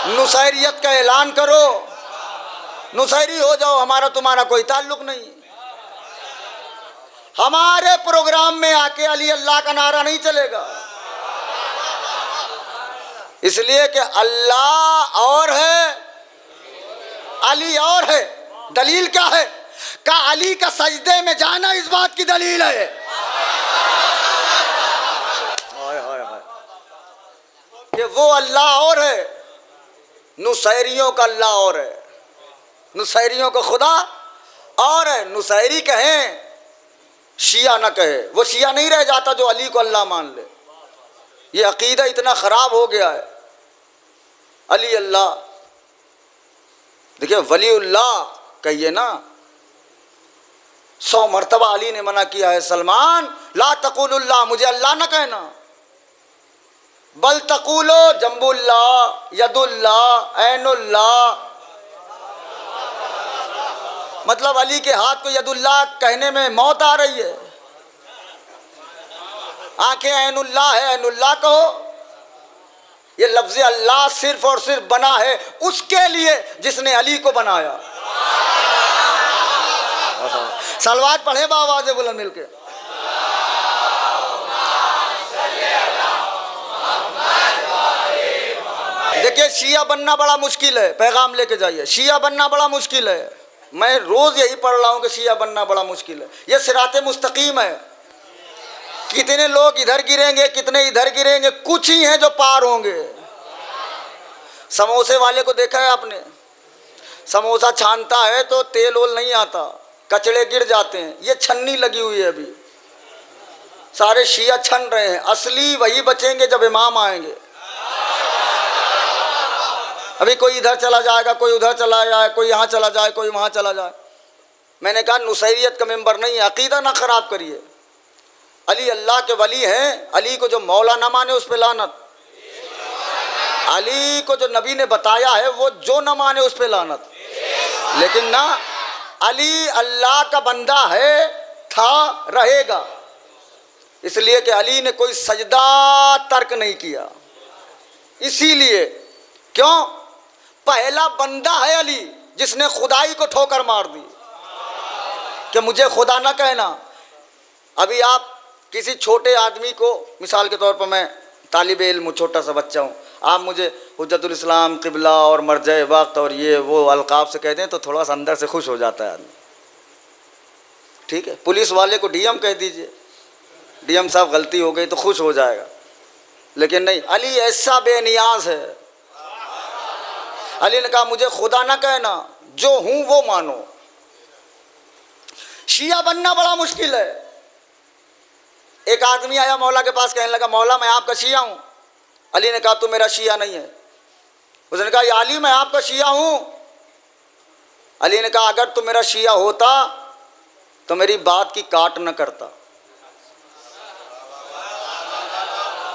नुसैरियत का ऐलान करो, नुसैरी हो जाओ, हमारा तुम्हारा कोई ताल्लुक नहीं। हमारे प्रोग्राम में आके अली अल्लाह का नारा नहीं चलेगा, इसलिए कि अल्लाह और है, अली और है। दलील क्या है? का अली का सजदे में जाना इस बात की दलील है। हाय हाय हाय, कि वो अल्लाह और है, नुसैरियों का अल्लाह और है, नुसैरियों का खुदा और है। नुसैरी कहें, शिया न कहे, वो शिया नहीं रह जाता जो अली को अल्लाह मान ले। ये अकीदा इतना ख़राब हो गया है। अली अल्लाह, देखिए वलीउल्लाह कहिए ना, 100 मरतबा अली ने मना किया है, सलमान ला तकुलुल्लाह, मुझे अल्लाह न कहना, बल तकुलो जम्बुल्लाह, यदुल्लाह, ऐनुल्लाह। मतलब अली के हाथ को यदुल्लाह कहने में मौत आ रही है। आंखें ऐनुल्लाह है, ऐनुल्लाह कहो। ये लफ्ज़ अल्लाह सिर्फ और सिर्फ बना है उसके लिए जिसने अली को बनाया। सलवात पढ़े बाबा से बुलंद मिलके। देखिए शिया बनना बड़ा मुश्किल है, पैगाम लेके जाइए, शिया बनना बड़ा मुश्किल है। मैं रोज़ यही पढ़ रहा हूँ कि शिया बनना बड़ा मुश्किल है। ये सिराते मुस्तकीम है। कितने लोग इधर गिरेंगे, कितने इधर गिरेंगे, कुछ ही हैं जो पार होंगे। समोसे वाले को देखा है आपने? समोसा छानता है तो तेल ओल नहीं आता, कचड़े गिर जाते हैं। ये छन्नी लगी हुई है, अभी सारे शिया छन रहे हैं। असली वही बचेंगे जब इमाम आएंगे। अभी कोई इधर चला जाएगा, कोई उधर चला जाए, कोई यहाँ चला जाए, कोई वहाँ चला जाए। मैंने कहा नुसैरियत का मेंबर नहीं है, अकीदा ना ख़राब करिए। अली अल्लाह के वली हैं। अली को जो मौला ना माने उस पर लानत, अली को जो नबी ने बताया है वो जो न माने उस पर लानत। लेकिन ना, अली अल्लाह का बंदा है, था, रहेगा। इसलिए कि अली ने कोई सजदा तर्क नहीं किया। इसीलिए क्यों? पहला बंदा है अली जिसने खुदाई को ठोकर मार दी कि मुझे खुदा ना कहना। अभी आप किसी छोटे आदमी को, मिसाल के तौर पर मैं तालिब इल्म, छोटा सा बच्चा हूँ, आप मुझे हुज्जतुल इस्लाम, क़िबला और मरजे वक्त और ये वो अलकाब से कह दें तो थोड़ा सा अंदर से खुश हो जाता है आदमी। ठीक है, पुलिस वाले को डीएम कह दीजिए, डीएम साहब गलती हो गई तो खुश हो जाएगा। लेकिन नहीं, अली ऐसा बेनियाज है। अली ने कहा मुझे खुदा ना कहना, जो हूँ वो मानो। शिया बनना बड़ा मुश्किल है। एक आदमी आया मौला के पास, कहने लगा मौला मैं आपका शिया हूँ। अली ने कहा तू मेरा शिया नहीं है। उसने कहा या अली मैं आपका शिया हूँ। अली ने कहा अगर तू मेरा शिया होता तो मेरी बात की काट न करता।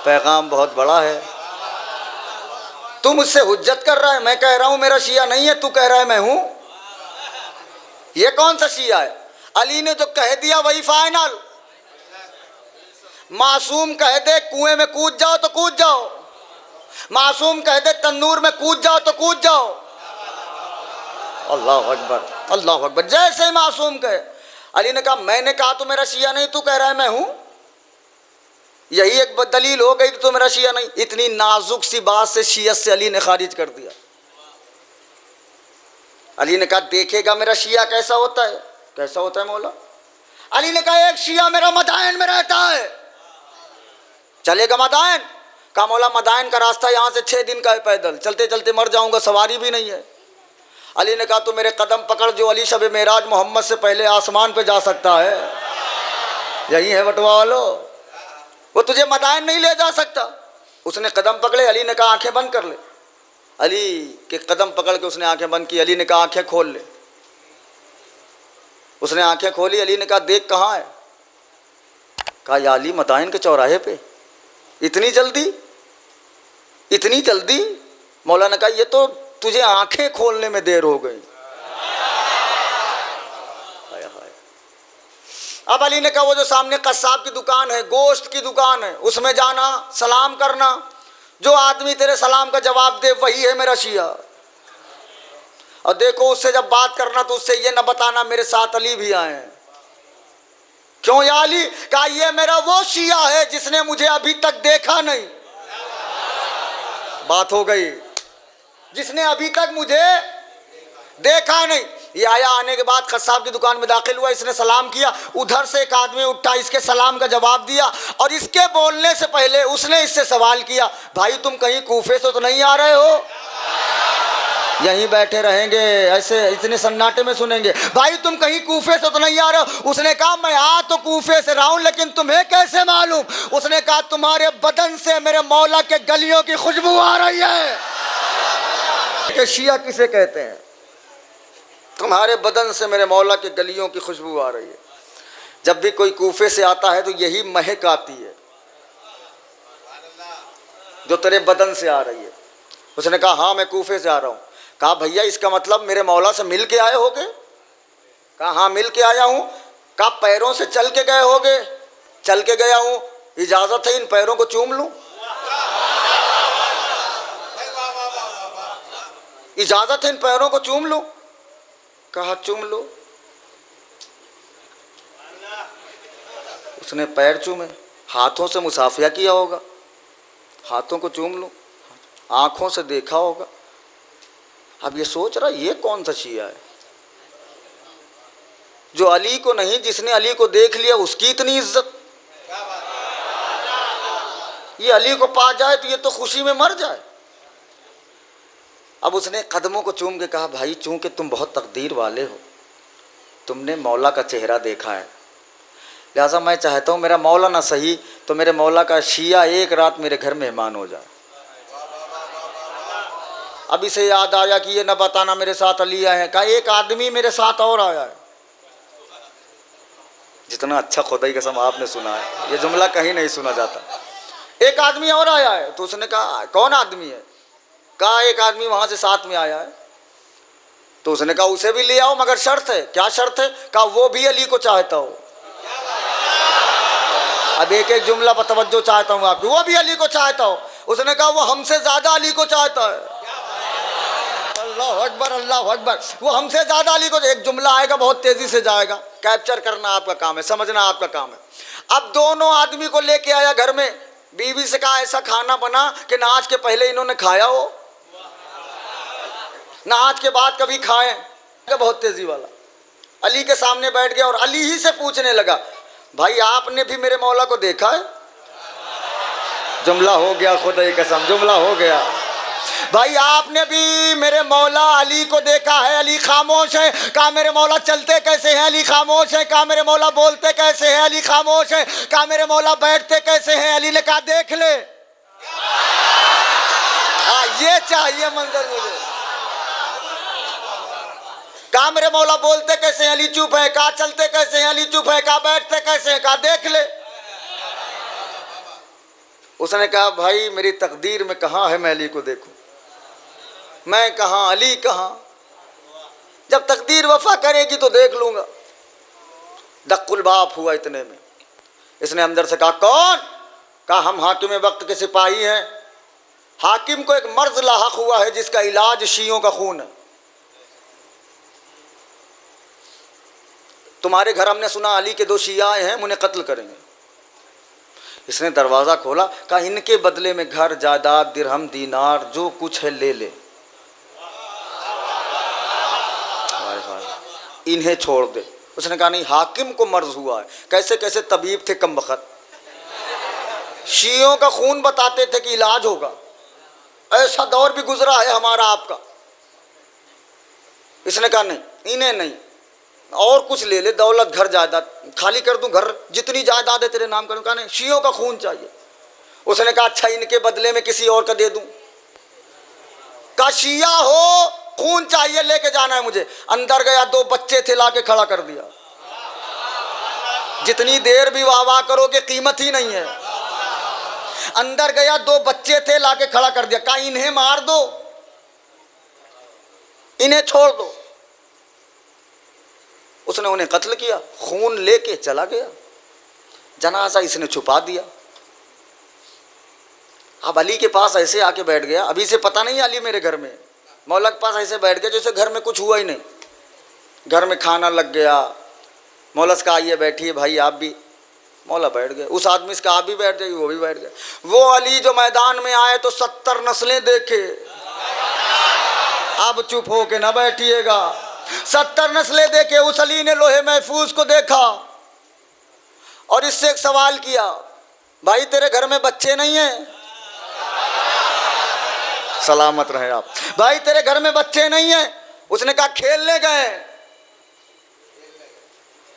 पैगाम बहुत बड़ा है। तू मुझसे हुज्जत कर रहा है, मैं कह रहा हूँ मेरा शिया नहीं है, तू कह रहा है मैं हूँ। ये कौन सा शिया है? अली ने जो कह दिया वही फाइनल। मासूम कह दे कुएं में कूद जाओ तो कूद जाओ, मासूम कह दे तंदूर में कूद जाओ तो कूद जाओ। अल्लाह अकबर, अल्लाह अकबर। जैसे ही मासूम कहे, अली ने कहा मैंने कहा तो मेरा शिया नहीं, तू कह रहा है मैं हूँ। यही एक दलील हो गई कि तो मेरा शिया नहीं। इतनी नाजुक सी बात से शियत से अली ने खारिज कर दिया। अली ने कहा देखेगा मेरा शिया कैसा होता है। कैसा होता है मौला? अली ने कहा एक शिया मेरा मदायन में रहता है, चलेगा मदायन? कहा मौला मदायन का रास्ता यहाँ से 6 दिन का है, पैदल चलते चलते मर जाऊँगा, सवारी भी नहीं है। अली ने कहा तू मेरे कदम पकड़, जो अली शब मेराज मोहम्मद से पहले आसमान पे जा सकता है। यही है बटवा वालों, वो तुझे मदायन नहीं ले जा सकता। उसने कदम पकड़े, अली ने कहा आंखें बंद कर ले। अली के कदम पकड़ के उसने आंखें बंद की। अली ने कहा आंखें खोल ले। उसने आंखें खोली। अली ने कहा देख कहाँ है? कहा या अली मदाइन के चौराहे पे इतनी जल्दी, इतनी जल्दी? मौला ने कहा ये तो तुझे आंखें खोलने में देर हो गई। अब अली ने कहा वो जो सामने कस्साब की दुकान है, गोश्त की दुकान है, उसमें जाना, सलाम करना, जो आदमी तेरे सलाम का जवाब दे वही है मेरा शिया। और देखो उससे जब बात करना तो उससे ये न बताना मेरे साथ अली भी आए हैं। क्यों या अली? कहा ये मेरा वो शिया है जिसने मुझे अभी तक देखा नहीं। बात हो गई, जिसने अभी तक मुझे देखा नहीं। ये आया, आने के बाद कस्साब की दुकान में दाखिल हुआ, इसने सलाम किया, उधर से एक आदमी उठा, इसके सलाम का जवाब दिया, और इसके बोलने से पहले उसने इससे सवाल किया, भाई तुम कहीं कूफे से तो नहीं आ रहे हो? यहीं बैठे रहेंगे, ऐसे इतने सन्नाटे में सुनेंगे, भाई तुम कहीं कूफे से तो नहीं आ रहे हो? उसने कहा मैं आ तो कूफे से रहा हूं, लेकिन तुम्हें कैसे मालूम? उसने कहा तुम्हारे बदन से मेरे मौला के गलियों की खुशबू आ रही है। कि शिया किसे कहते हैं? तुम्हारे बदन से मेरे मौला के गलियों की खुशबू आ रही है। जब भी कोई कूफे से आता है तो यही महक आती है जो तेरे बदन से आ रही है। उसने कहा हाँ मैं कूफे से आ रहा हूँ। कहा भैया इसका मतलब मेरे मौला से मिल के आए होगे? कहा हाँ मिल के आया हूँ। कहा पैरों से चल के गए होगे? चल के गया हूँ। इजाज़त है इन पैरों को चूम लूँ? इजाज़त है इन पैरों को चूम लूँ? कहा चूम लो। उसने पैर चूमे, हाथों से मुसाफिया किया होगा, हाथों को चूम लो, आंखों से देखा होगा। अब ये सोच रहा ये कौन सा शिया है जो अली को नहीं, जिसने अली को देख लिया उसकी इतनी इज्जत। ये अली को पा जाए तो ये तो खुशी में मर जाए। अब उसने कदमों को चूम के कहा भाई चूंकि तुम बहुत तकदीर वाले हो, तुमने मौला का चेहरा देखा है, लिहाजा मैं चाहता हूँ मेरा मौला ना सही तो मेरे मौला का शिया एक रात मेरे घर मेहमान हो जाए। अब इसे याद आया कि ये न बताना मेरे साथ अली आए हैं। कहा एक आदमी मेरे साथ और आया है। जितना अच्छा खुदा की कसम आपने सुना है, ये जुमला कहीं नहीं सुना जाता। एक आदमी और आया है। तो उसने कहा कौन आदमी है? कहा एक आदमी वहां से साथ में आया है। तो उसने कहा उसे भी ले आओ, मगर शर्त है। क्या शर्त है? कहा वो भी अली को चाहता हो। अब एक एक जुमला पर तवज्जो चाहता हूँ आपकी। वो भी अली को चाहता हो। उसने कहा वो हमसे ज्यादा अली को चाहता है। अल्लाह अकबर, अल्लाह अकबर। वो हमसे ज्यादा अली को। एक जुमला आएगा बहुत तेजी से जाएगा, कैप्चर करना आपका काम है, समझना आपका काम है। अब दोनों आदमी को लेके आया घर में, बीवी से कहा ऐसा खाना बना कि नाच के पहले इन्होंने खाया हो, नाच के बाद कभी खाएं। बहुत तेजी वाला अली के सामने बैठ गया और अली ही से पूछने लगा भाई आपने भी मेरे मौला को देखा है? जुमला हो गया, खुदा की कसम जुमला हो गया। भाई आपने भी मेरे मौला अली को देखा है? अली खामोश है। कहा मेरे मौला चलते कैसे हैं? अली खामोश है। कहा मेरे मौला बोलते कैसे हैं? अली खामोश है। कहा मेरे मौला बैठते कैसे हैं? अली ने कहा देख ले। हाँ ये चाहिए मंजर मुझे। कहा मेरे मौला बोलते कैसे हैं? अली चुप है। कहा चलते कैसे हैं? अली चुप है। कहा बैठते कैसे हैं? कहा देख ले। उसने कहा भाई मेरी तकदीर में कहाँ है मैं अली को देखूं? मैं कहाँ अली कहाँ? जब तकदीर वफा करेगी तो देख लूंगा। दक्कुल बाप हुआ इतने में। इसने अंदर से कहा कौन? कहा हम हाकिम वक्त के सिपाही हैं। हाकिम को एक मर्ज लाहक हुआ है जिसका इलाज शियों का खून है। तुम्हारे घर हमने सुना अली के 2 शिया आए हैं, उन्हें कत्ल करेंगे। इसने दरवाज़ा खोला, कहा इनके बदले में घर जायदाद दिरहम दीनार जो कुछ है ले ले, इन्हें छोड़ दे। उसने कहा नहीं हाकिम को मर्ज हुआ है। कैसे कैसे तबीब थे कम बखत, शियों का खून बताते थे कि इलाज होगा। ऐसा दौर भी गुजरा है हमारा आपका। इसने कहा नहीं इन्हें नहीं, और कुछ ले ले, दौलत घर जायदाद खाली कर दूं, घर जितनी जायदाद है तेरे नाम करूं। कहा नहीं शियों का खून चाहिए। उसने कहा अच्छा इनके बदले में किसी और का दे दूं। कहा शिया हो खून चाहिए लेके जाना है मुझे। अंदर गया, 2 बच्चे थे लाके खड़ा कर दिया। जितनी देर भी वाह वाह करोगे कीमत ही नहीं है। अंदर गया, 2 बच्चे थे, लाके खड़ा कर दिया, कहा इन्हें मार दो, इन्हें छोड़ दो। उसने उन्हें कत्ल किया, खून लेके चला गया, जनाजा इसने छुपा दिया। अब अली के पास ऐसे आके बैठ गया, अभी से पता नहीं अली मेरे घर में, मौला के पास ऐसे बैठ गया जैसे घर में कुछ हुआ ही नहीं। घर में खाना लग गया, मौला से कहा आइए बैठिए भाई आप भी, मौला बैठ गए। उस आदमी से कहा आप भी बैठ जाइए, वो भी बैठ गए। वो अली जो मैदान में आए तो 70 नस्लें देखे, अब चुप हो के ना बैठिएगा। 70 नस्लें देखे। उस अली ने लोहे महफूज को देखा और इससे एक सवाल किया, भाई तेरे घर में बच्चे नहीं हैं? सलामत रहे आप। भाई तेरे घर में बच्चे नहीं हैं? उसने कहा खेलने गए।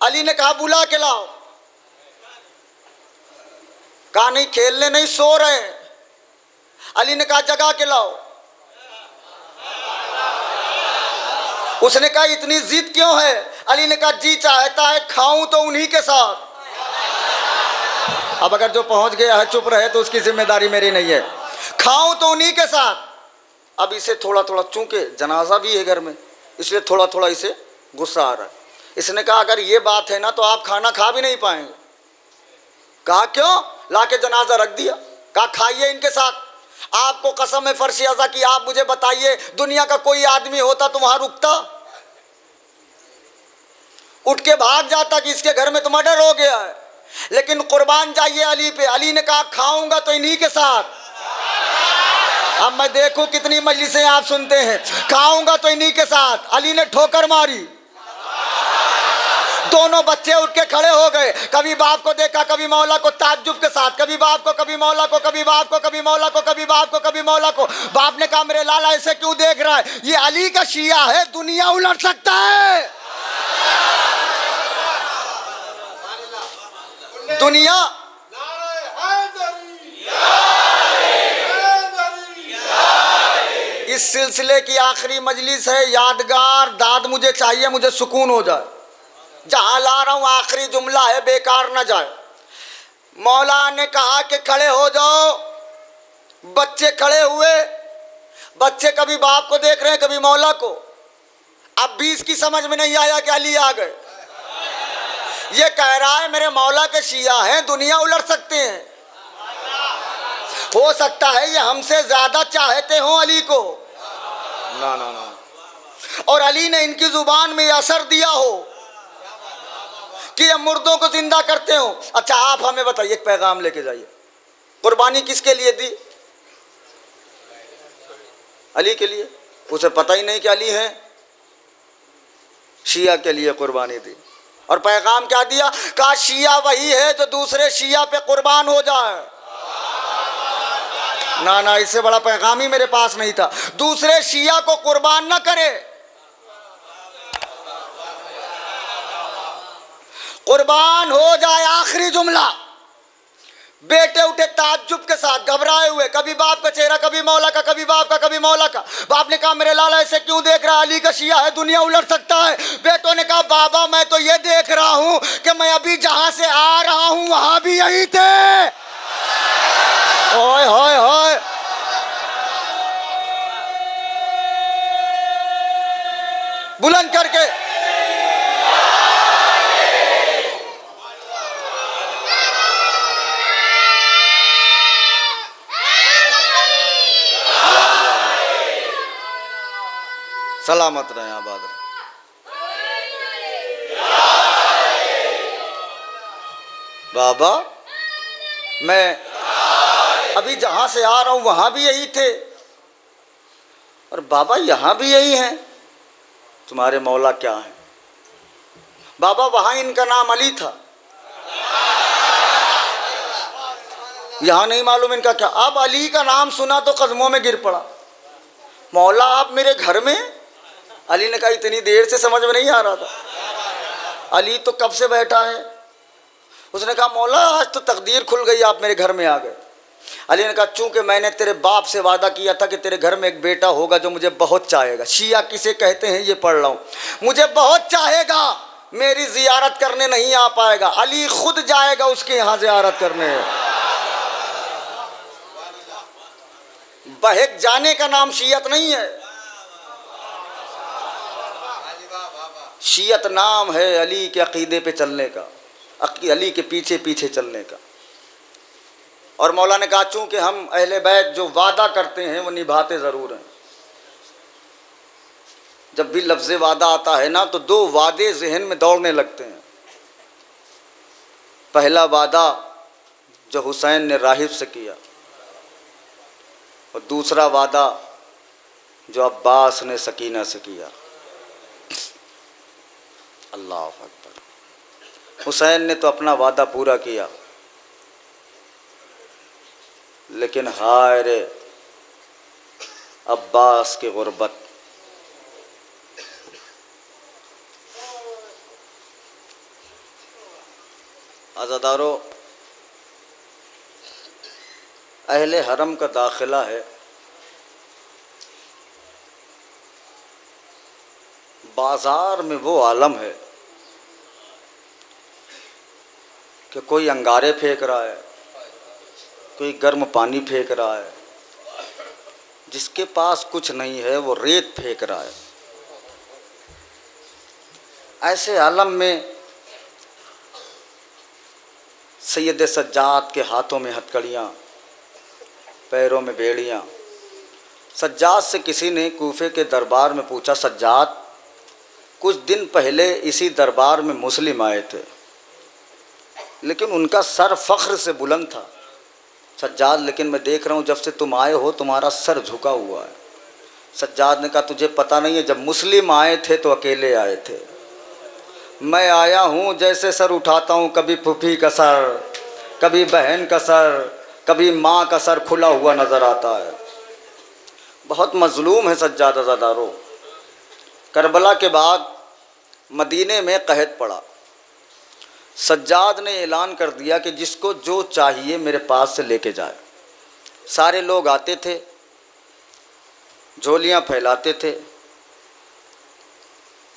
अली ने कहा बुला के लाओ। कहा नहीं खेलने नहीं, सो रहे। अली ने कहा जगा के लाओ। उसने कहा इतनी जिद क्यों है? अली ने कहा जी चाहता है खाऊं तो उन्हीं के साथ। अब अगर जो पहुंच गया है चुप रहे तो उसकी जिम्मेदारी मेरी नहीं है। खाऊं तो उन्हीं के साथ। अब इसे थोड़ा थोड़ा, चूंकि जनाजा भी है घर में, इसलिए थोड़ा थोड़ा इसे गुस्सा आ रहा है। इसने कहा अगर ये बात है ना तो आप खाना खा भी नहीं पाएंगे। कहा क्यों? लाके जनाजा रख दिया। कहा खाइए इनके साथ। आपको कसम है फर्श अज़ा की, आप मुझे बताइए दुनिया का कोई आदमी होता तो वहां रुकता? उठ के भाग जाता कि इसके घर में तो मर्डर हो गया है। लेकिन कुर्बान जाइए अली पे। अली ने कहा खाऊंगा तो इन्हीं के साथ। अब मैं देखूं कितनी मजलिसें आप सुनते हैं, खाऊंगा तो इन्हीं के साथ। अली ने ठोकर मारी, दोनों बच्चे उठ के खड़े हो गए। कभी बाप को देखा, कभी मौला को, ताज्जुब के साथ, कभी बाप को, कभी मौला को, कभी बाप को, कभी मौला को, कभी बाप को, कभी मौला को। बाप ने कहा मेरे लाला ऐसे क्यों देख रहा है? ये अली का शिया है, दुनिया उलट सकता है। दुनिया इस सिलसिले की आखिरी मजलिस है, यादगार दाद मुझे चाहिए, मुझे सुकून हो जाए। जहां ला रहा हूं आखिरी जुमला है, बेकार ना जाए। मौला ने कहा कि खड़े हो जाओ। बच्चे खड़े हुए। बच्चे कभी बाप को देख रहे हैं, कभी मौला को। अब भी इसकी समझ में नहीं आया कि अली आ गए। ये कह रहा है मेरे मौला के शिया हैं, दुनिया उलट सकते हैं। हो सकता है ये हमसे ज्यादा चाहते हो अली को। ना ना ना। और अली ने इनकी जुबान में असर दिया हो कि ये मुर्दों को जिंदा करते हो। अच्छा आप हमें बताइए, एक पैगाम लेके जाइए। कुर्बानी किसके लिए दी? अली के लिए। उसे पता ही नहीं कि अली हैं। शिया के लिए कुर्बानी दी। और पैगाम क्या दिया? कहा शिया वही है जो दूसरे शिया पे कुर्बान हो जाए। ना ना, इससे बड़ा पैगाम ही मेरे पास नहीं था। दूसरे शिया को कुर्बान ना करे, कुर्बान हो जाए। आखिरी जुमला। बेटे उठे ताज्जुब के साथ, घबराए हुए, कभी बाप का चेहरा, कभी मौला का, कभी बाप का, कभी मौला का। बाप ने कहा मेरे लाला ऐसे क्यों देख रहा? अली का शिया है, दुनिया उलट सकता है। बेटों ने कहा बाबा मैं तो ये देख रहा हूं कि मैं अभी जहां से आ रहा हूं वहां भी यही थे। ओए होए होए। बुलंद करके सलामत रहे, आबाद रहे। बाबा मैं अभी जहां से आ रहा हूं वहां भी यही थे, और बाबा यहां भी यही हैं। तुम्हारे मौला क्या है? बाबा वहां इनका नाम अली था, यहां नहीं मालूम इनका क्या। अब अली का नाम सुना तो कदमों में गिर पड़ा। मौला आप मेरे घर में? अली ने कहा इतनी देर से समझ में नहीं आ रहा था। अली तो कब से बैठा है। उसने कहा मौला आज तो तकदीर खुल गई, आप मेरे घर में आ गए। अली ने कहा चूंकि मैंने तेरे बाप से वादा किया था कि तेरे घर में एक बेटा होगा जो मुझे बहुत चाहेगा। शिया किसे कहते हैं ये पढ़ रहा हूँ। मुझे बहुत चाहेगा, मेरी जियारत करने नहीं आ पाएगा, अली खुद जाएगा उसके यहाँ जियारत करने। बहक जाने का नाम शियत नहीं है, शियत नाम है अली के अकीदे पे चलने का, अली के पीछे पीछे चलने का। और मौला ने कहा चूँकि हम अहले बैत जो वादा करते हैं वो निभाते ज़रूर हैं। जब भी लफ्ज़ वादा आता है ना तो दो वादे जहन में दौड़ने लगते हैं। पहला वादा जो हुसैन ने राहिब से किया, और दूसरा वादा जो अब्बास ने सकीना से किया। अल्लाह अकबर। हुसैन ने तो अपना वादा पूरा किया, लेकिन हाय रे अब्बास की गुर्बत। आज़ादारो, अहले हरम का दाखिला है, बाज़ार में वो आलम है कि कोई अंगारे फेंक रहा है, कोई गर्म पानी फेंक रहा है, जिसके पास कुछ नहीं है वो रेत फेंक रहा है। ऐसे आलम में सैयद सज्जाद के हाथों में हथकड़ियाँ, पैरों में बेड़ियाँ। सज्जाद से किसी ने कूफे के दरबार में पूछा, सज्जाद कुछ दिन पहले इसी दरबार में मुस्लिम आए थे, लेकिन उनका सर फ़ख्र से बुलंद था। सज्जाद लेकिन मैं देख रहा हूँ जब से तुम आए हो तुम्हारा सर झुका हुआ है। सज्जाद ने कहा तुझे पता नहीं है, जब मुस्लिम आए थे तो अकेले आए थे, मैं आया हूँ जैसे सर उठाता हूँ, कभी फूफी का सर, कभी बहन का सर, कभी माँ का सर खुला हुआ नज़र आता है। बहुत मज़लूम है सज्जाद अज़ादारो। करबला के बाद मदीने में कहत पड़ा, सज्जाद ने ऐलान कर दिया कि जिसको जो चाहिए मेरे पास से लेके जाए। सारे लोग आते थे, झोलियाँ फैलाते थे,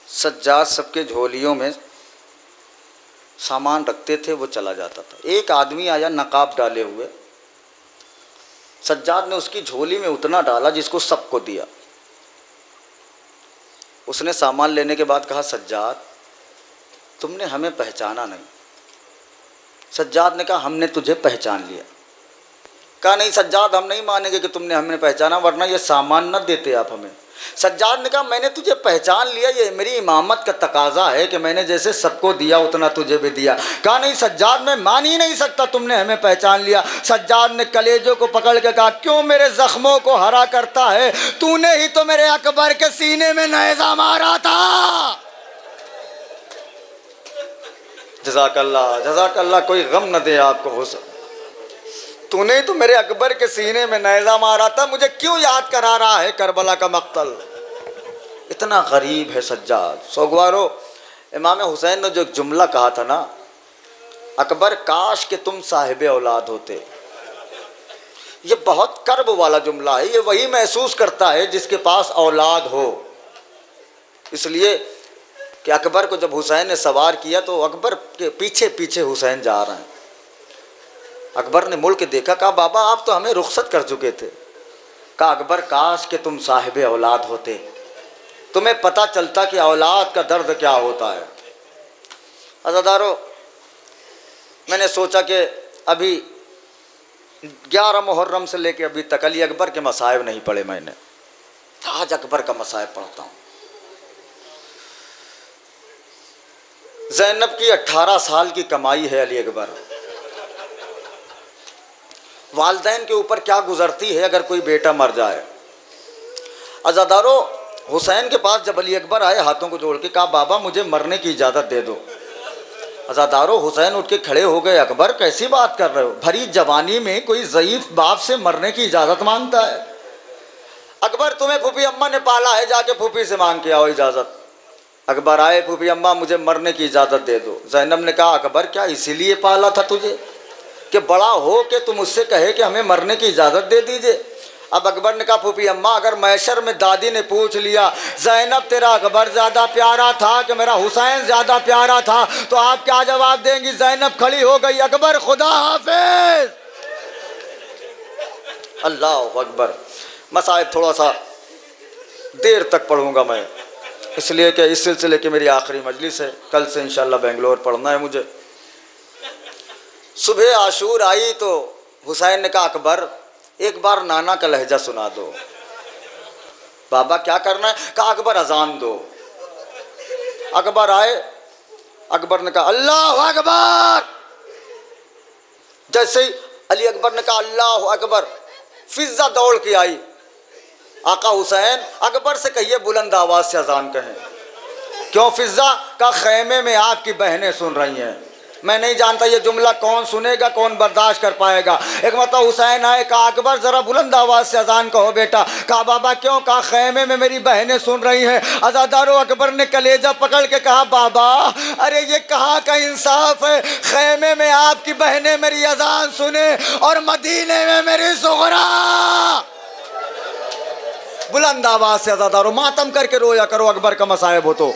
सज्जाद सबके झोलियों में सामान रखते थे, वो चला जाता था। एक आदमी आया नकाब डाले हुए, सज्जाद ने उसकी झोली में उतना डाला जिसको सबको दिया। उसने सामान लेने के बाद कहा, सज्जाद तुमने हमें पहचाना नहीं। सज्जाद ने कहा, हमने तुझे पहचान लिया। कहा, नहीं सज्जाद हम नहीं मानेंगे कि तुमने हमें पहचाना, वरना ये सामान न देते आप हमें। सज्जाद ने कहा, मैंने तुझे पहचान लिया, ये मेरी इमामत का तकाजा है कि मैंने जैसे सबको दिया उतना तुझे भी दिया। कहा, नहीं सज्जाद मैं मान ही नहीं सकता तुमने हमें पहचान लिया। सज्जाद ने कलेजों को पकड़ के कहा, क्यों मेरे जख्मों को हरा करता है, तूने ही तो मेरे अकबर के सीने में नेज़ा मारा था। जज़ाकल्लाह जज़ाकल्लाह, कोई गम न दे आपको हुस्न, तूने तो मेरे अकबर के सीने में नेज़ा मारा था, मुझे क्यों याद करा रहा है करबला का मक्तल। इतना गरीब है सज्जाद। सोगवारो, इमाम हुसैन ने जो एक जुमला कहा था ना, अकबर काश के तुम साहिब औलाद होते, ये बहुत कर्ब वाला जुमला है। ये वही महसूस करता है जिसके पास औलाद हो। इसलिए कि अकबर को जब हुसैन ने सवार किया तो अकबर के पीछे पीछे हुसैन जा रहे हैं। अकबर ने मुड़ के देखा, कहा बाबा आप तो हमें रुखसत कर चुके थे। कहा, अकबर काश के तुम साहिब औलाद होते, तुम्हें पता चलता कि औलाद का दर्द क्या होता है। अज़ादारो, मैंने सोचा कि अभी 11 मुहर्रम से लेके अभी तक अली अकबर के मसाइब नहीं पढ़े मैंने, आज अकबर का मसाइब पढ़ता हूँ। ज़ैनब की 18 साल की कमाई है अली अकबर। वालदैन के ऊपर क्या गुजरती है अगर कोई बेटा मर जाए। अज़ादारो, हुसैन के पास जब अली अकबर आए हाथों को जोड़ के, कहा बाबा मुझे मरने की इजाज़त दे दो। अज़ादारो, हुसैन उठ के खड़े हो गए। अकबर कैसी बात कर रहे हो, भरी जवानी में कोई ज़ईफ़ बाप से मरने की इजाज़त मांगता है। अकबर तुम्हें फूफी अम्मा ने पाला है, जाके फूफी से मांग के आओ इजाज़त। अकबर आए, फूफी अम्मा मुझे मरने की इजाज़त दे दो। ज़ैनब ने कहा, अकबर क्या इसीलिए पाला था तुझे कि बड़ा हो के तुम मुझसे कहे कि हमें मरने की इजाज़त दे दीजिए। अब अकबर ने कहा फूफी अम्मा, अगर मैशर में दादी ने पूछ लिया ज़ैनब तेरा अकबर ज़्यादा प्यारा था कि मेरा हुसैन ज़्यादा प्यारा था, तो आप क्या जवाब देंगी? ज़ैनब खड़ी हो गई, अकबर खुदा हाफिज। अल्लाह अकबर। मसाइब थोड़ा सा देर तक पढ़ूंगा मैं, इसलिए कि इस सिलसिले की मेरी आखिरी मजलिस है, कल से इंशाल्लाह बेंगलोर पढ़ना है मुझे। सुबह आशूर आई तो हुसैन ने कहा अकबर एक बार नाना का लहजा सुना दो। बाबा क्या करना है? कहा अकबर अजान दो। अकबर आए, अकबर ने कहा अल्लाह अकबर। जैसे ही अली अकबर ने कहा अल्लाह अकबर, फिजा दौड़ के आई। आका हुसैन अकबर से कहिए बुलंद आवाज से अजान कहें। क्यों फिजा? का खैमे में आपकी बहनें सुन रही हैं। मैं नहीं जानता ये जुमला कौन सुनेगा, कौन बर्दाश्त कर पाएगा। एक मतलब हुसैन आए, कहा अकबर ज़रा बुलंद आवाज़ से अजान कहो बेटा। कहा बाबा क्यों? कहा खैमे में मेरी बहनें सुन रही हैं। अज़ादारों, अकबर ने कलेजा पकड़ के कहा बाबा अरे ये कहाँ का इंसाफ है? खैमे में आपकी बहनें मेरी अजान सुने और मदीने में मेरी सुगरा। बुलंद आवाज़ से अज़ादारों मातम करके रोया करो, अकबर का मसाइब हो तो।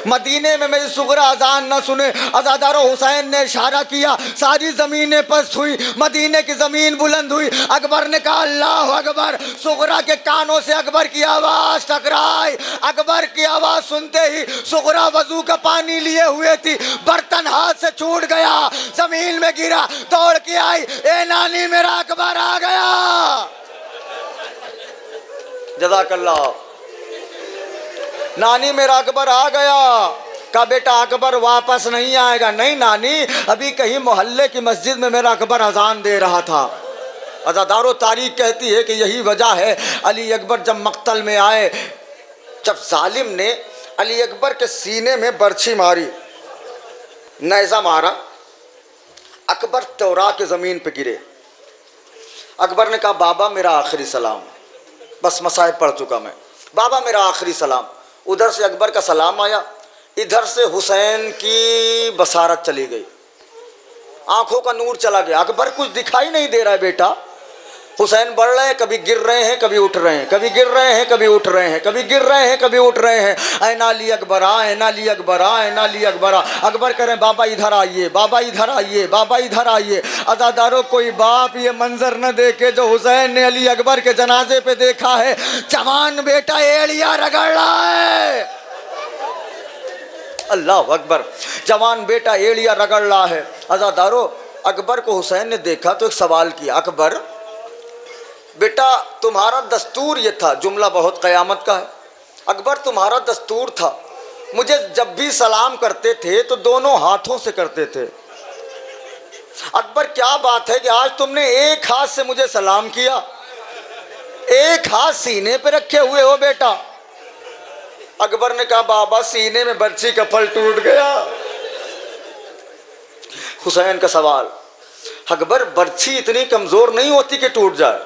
मदीने में मेरी सुगरा अजान न सुने। अज़ादारों, हुसैन ने इशारा किया, सारी ज़मीनें पस्त हुई, मदीने की ज़मीन बुलंद हुई। अकबर ने कहा अल्लाह अकबर। सुगरा के कानों से अकबर की आवाज़ टकराई। अकबर की आवाज़ सुनते ही सुगरा वजू का पानी लिए हुए थी, बर्तन हाथ से छूट गया, ज़मीन में गिरा, दौड़ के आई, ए नानी मेरा अकबर आ गया। जज़ाकल्लाह, नानी मेरा अकबर आ गया। कहा बेटा अकबर वापस नहीं आएगा। नहीं नानी, अभी कहीं मोहल्ले की मस्जिद में मेरा अकबर अजान दे रहा था। अज़ादारों, तारीख कहती है कि यही वजह है अली अकबर जब मक्तल में आए, जब जालिम ने अली अकबर के सीने में बर्छी मारी, नेज़ा मारा, अकबर तौरा के ज़मीन पे गिरे। अकबर ने कहा बाबा मेरा आखिरी सलाम। बस मसाइब पढ़ चुका मैं। बाबा मेरा आखिरी सलाम। उधर से अकबर का सलाम आया, इधर से हुसैन की बसारत चली गई, आंखों का नूर चला गया। अकबर कुछ दिखाई नहीं दे रहा है बेटा। हुसैन बढ़ रहे हैं, कभी गिर रहे हैं, कभी उठ रहे हैं, कभी गिर रहे हैं, कभी उठ रहे हैं, कभी गिर रहे हैं, कभी उठ रहे हैं। ऐना अली अकबरा, ऐना अली अकबरा, ऐना अली अकबरा। अकबर करें बाबा इधर आइए, बाबा इधर आइए, बाबा इधर आइए। अज़ादारों, कोई बाप ये मंजर न देखे जो हुसैन ने अली अकबर के जनाजे पे देखा है। जवान बेटा एड़िया रगड़ रहा है। अल्लाह अकबर। जवान बेटा एड़िया रगड़ रहा है। अज़ादारों, अकबर को हुसैन ने देखा तो एक सवाल किया, अकबर बेटा तुम्हारा दस्तूर ये था, जुमला बहुत क़यामत का है। अकबर तुम्हारा दस्तूर था, मुझे जब भी सलाम करते थे तो दोनों हाथों से करते थे। अकबर क्या बात है कि आज तुमने एक हाथ से मुझे सलाम किया, एक हाथ सीने पे रखे हुए हो बेटा। अकबर ने कहा बाबा सीने में बर्छी का फल टूट गया। हुसैन का सवाल, अकबर बर्छी इतनी कमज़ोर नहीं होती कि टूट जाए,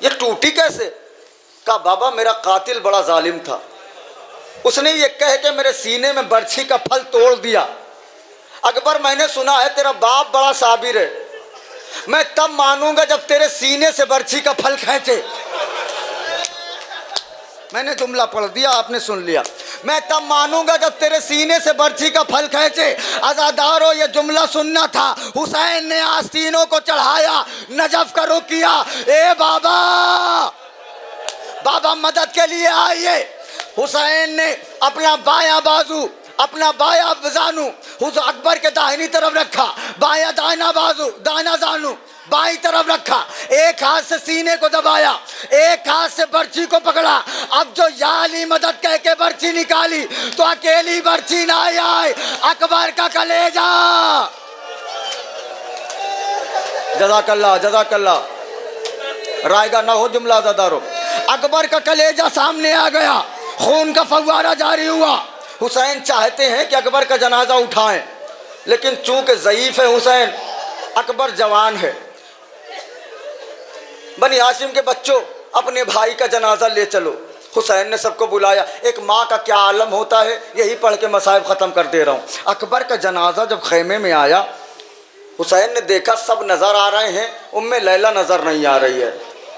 ये टूटी कैसे? कहा बाबा मेरा कातिल बड़ा जालिम था, उसने ये कह के मेरे सीने में बर्छी का फल तोड़ दिया। अकबर मैंने सुना है तेरा बाप बड़ा साबिर है, मैं तब मानूंगा जब तेरे सीने से बर्छी का फल खींचे। मैंने जुमला पढ़ दिया, आपने सुन लिया। मैं तब मानूंगा जब तेरे सीने से बर्छी का फल खींचे। अज़ादारों, ये जुमला सुनना था। हुसैन ने आस्तीनों को चढ़ाया, नजफ का रुख किया। ए बाबा, बाबा मदद के लिए आइए। हुसैन ने अपना बायां बाजू, अपना बायां जानू अकबर के दाहिनी तरफ रखा, बायां दाहिना बाजू, दाहिना जानू बाई तरफ रखा, एक हाथ से सीने को दबाया, एक हाथ से बर्छी को पकड़ा। अब जो या अली मदद कह के बर्छी निकाली तो अकेली बर्छी ना आए, अकबर का कलेजा। जज़ाकल्लाह, जज़ाकल्लाह। रायगा ना हो जुमला ज़दारो। अकबर का कलेजा सामने आ गया, खून का फव्वारा जारी हुआ। हुसैन चाहते हैं कि अकबर का जनाजा उठाएं, लेकिन चूंकि ज़ईफ़ है हुसैन, अकबर जवान है। बनी हाशिम के बच्चों, अपने भाई का जनाजा ले चलो। हुसैन ने सबको बुलाया। एक माँ का क्या आलम होता है, यही पढ़ के मसाइब ख़त्म कर दे रहा हूँ। अकबर का जनाजा जब खैमे में आया हुसैन ने देखा सब नज़र आ रहे हैं, उम्मे लैला नज़र नहीं आ रही है।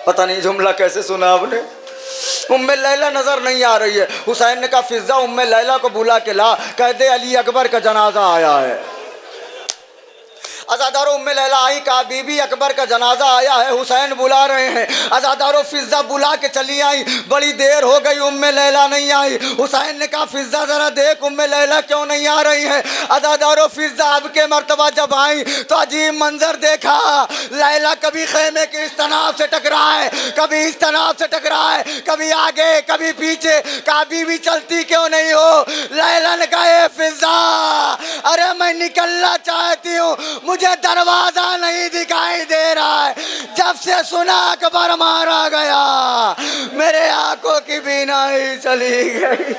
पता नहीं जुमला कैसे सुना आपने, उम्मे लैला नज़र नहीं आ रही है। हुसैन ने कहा फिज़ा उम्मे लैला को बुला के ला, कह दे अली अकबर का जनाजा आया है। अज़ादारों उम्मे लैला आई, कहा बीबी अकबर का जनाजा आया है, हुसैन बुला रहे हैं। अज़ादारों फिज़ा बुला के चली आई, बड़ी देर हो गई उम्मे लैला नहीं आई। हुसैन ने कहा फिज़ा ज़रा देख उम्मे लैला क्यों नहीं आ रही है। अज़ादारों फिज़ा अब के मर्तबा जब आई तो अजीब मंजर देखा, लैला कभी खेमे के इस तनाव से टकराए, कभी इस तनाव से टकराए, कभी आगे कभी पीछे। कहा बीवी चलती क्यों नहीं हो। लैला ने कहा ए फिज़ा, अरे मैं निकलना चाहती हूँ, मुझे दरवाजा नहीं दिखाई दे रहा है। जब से सुना अकबर मारा गया मेरे आंखों की बीनाई चली गई।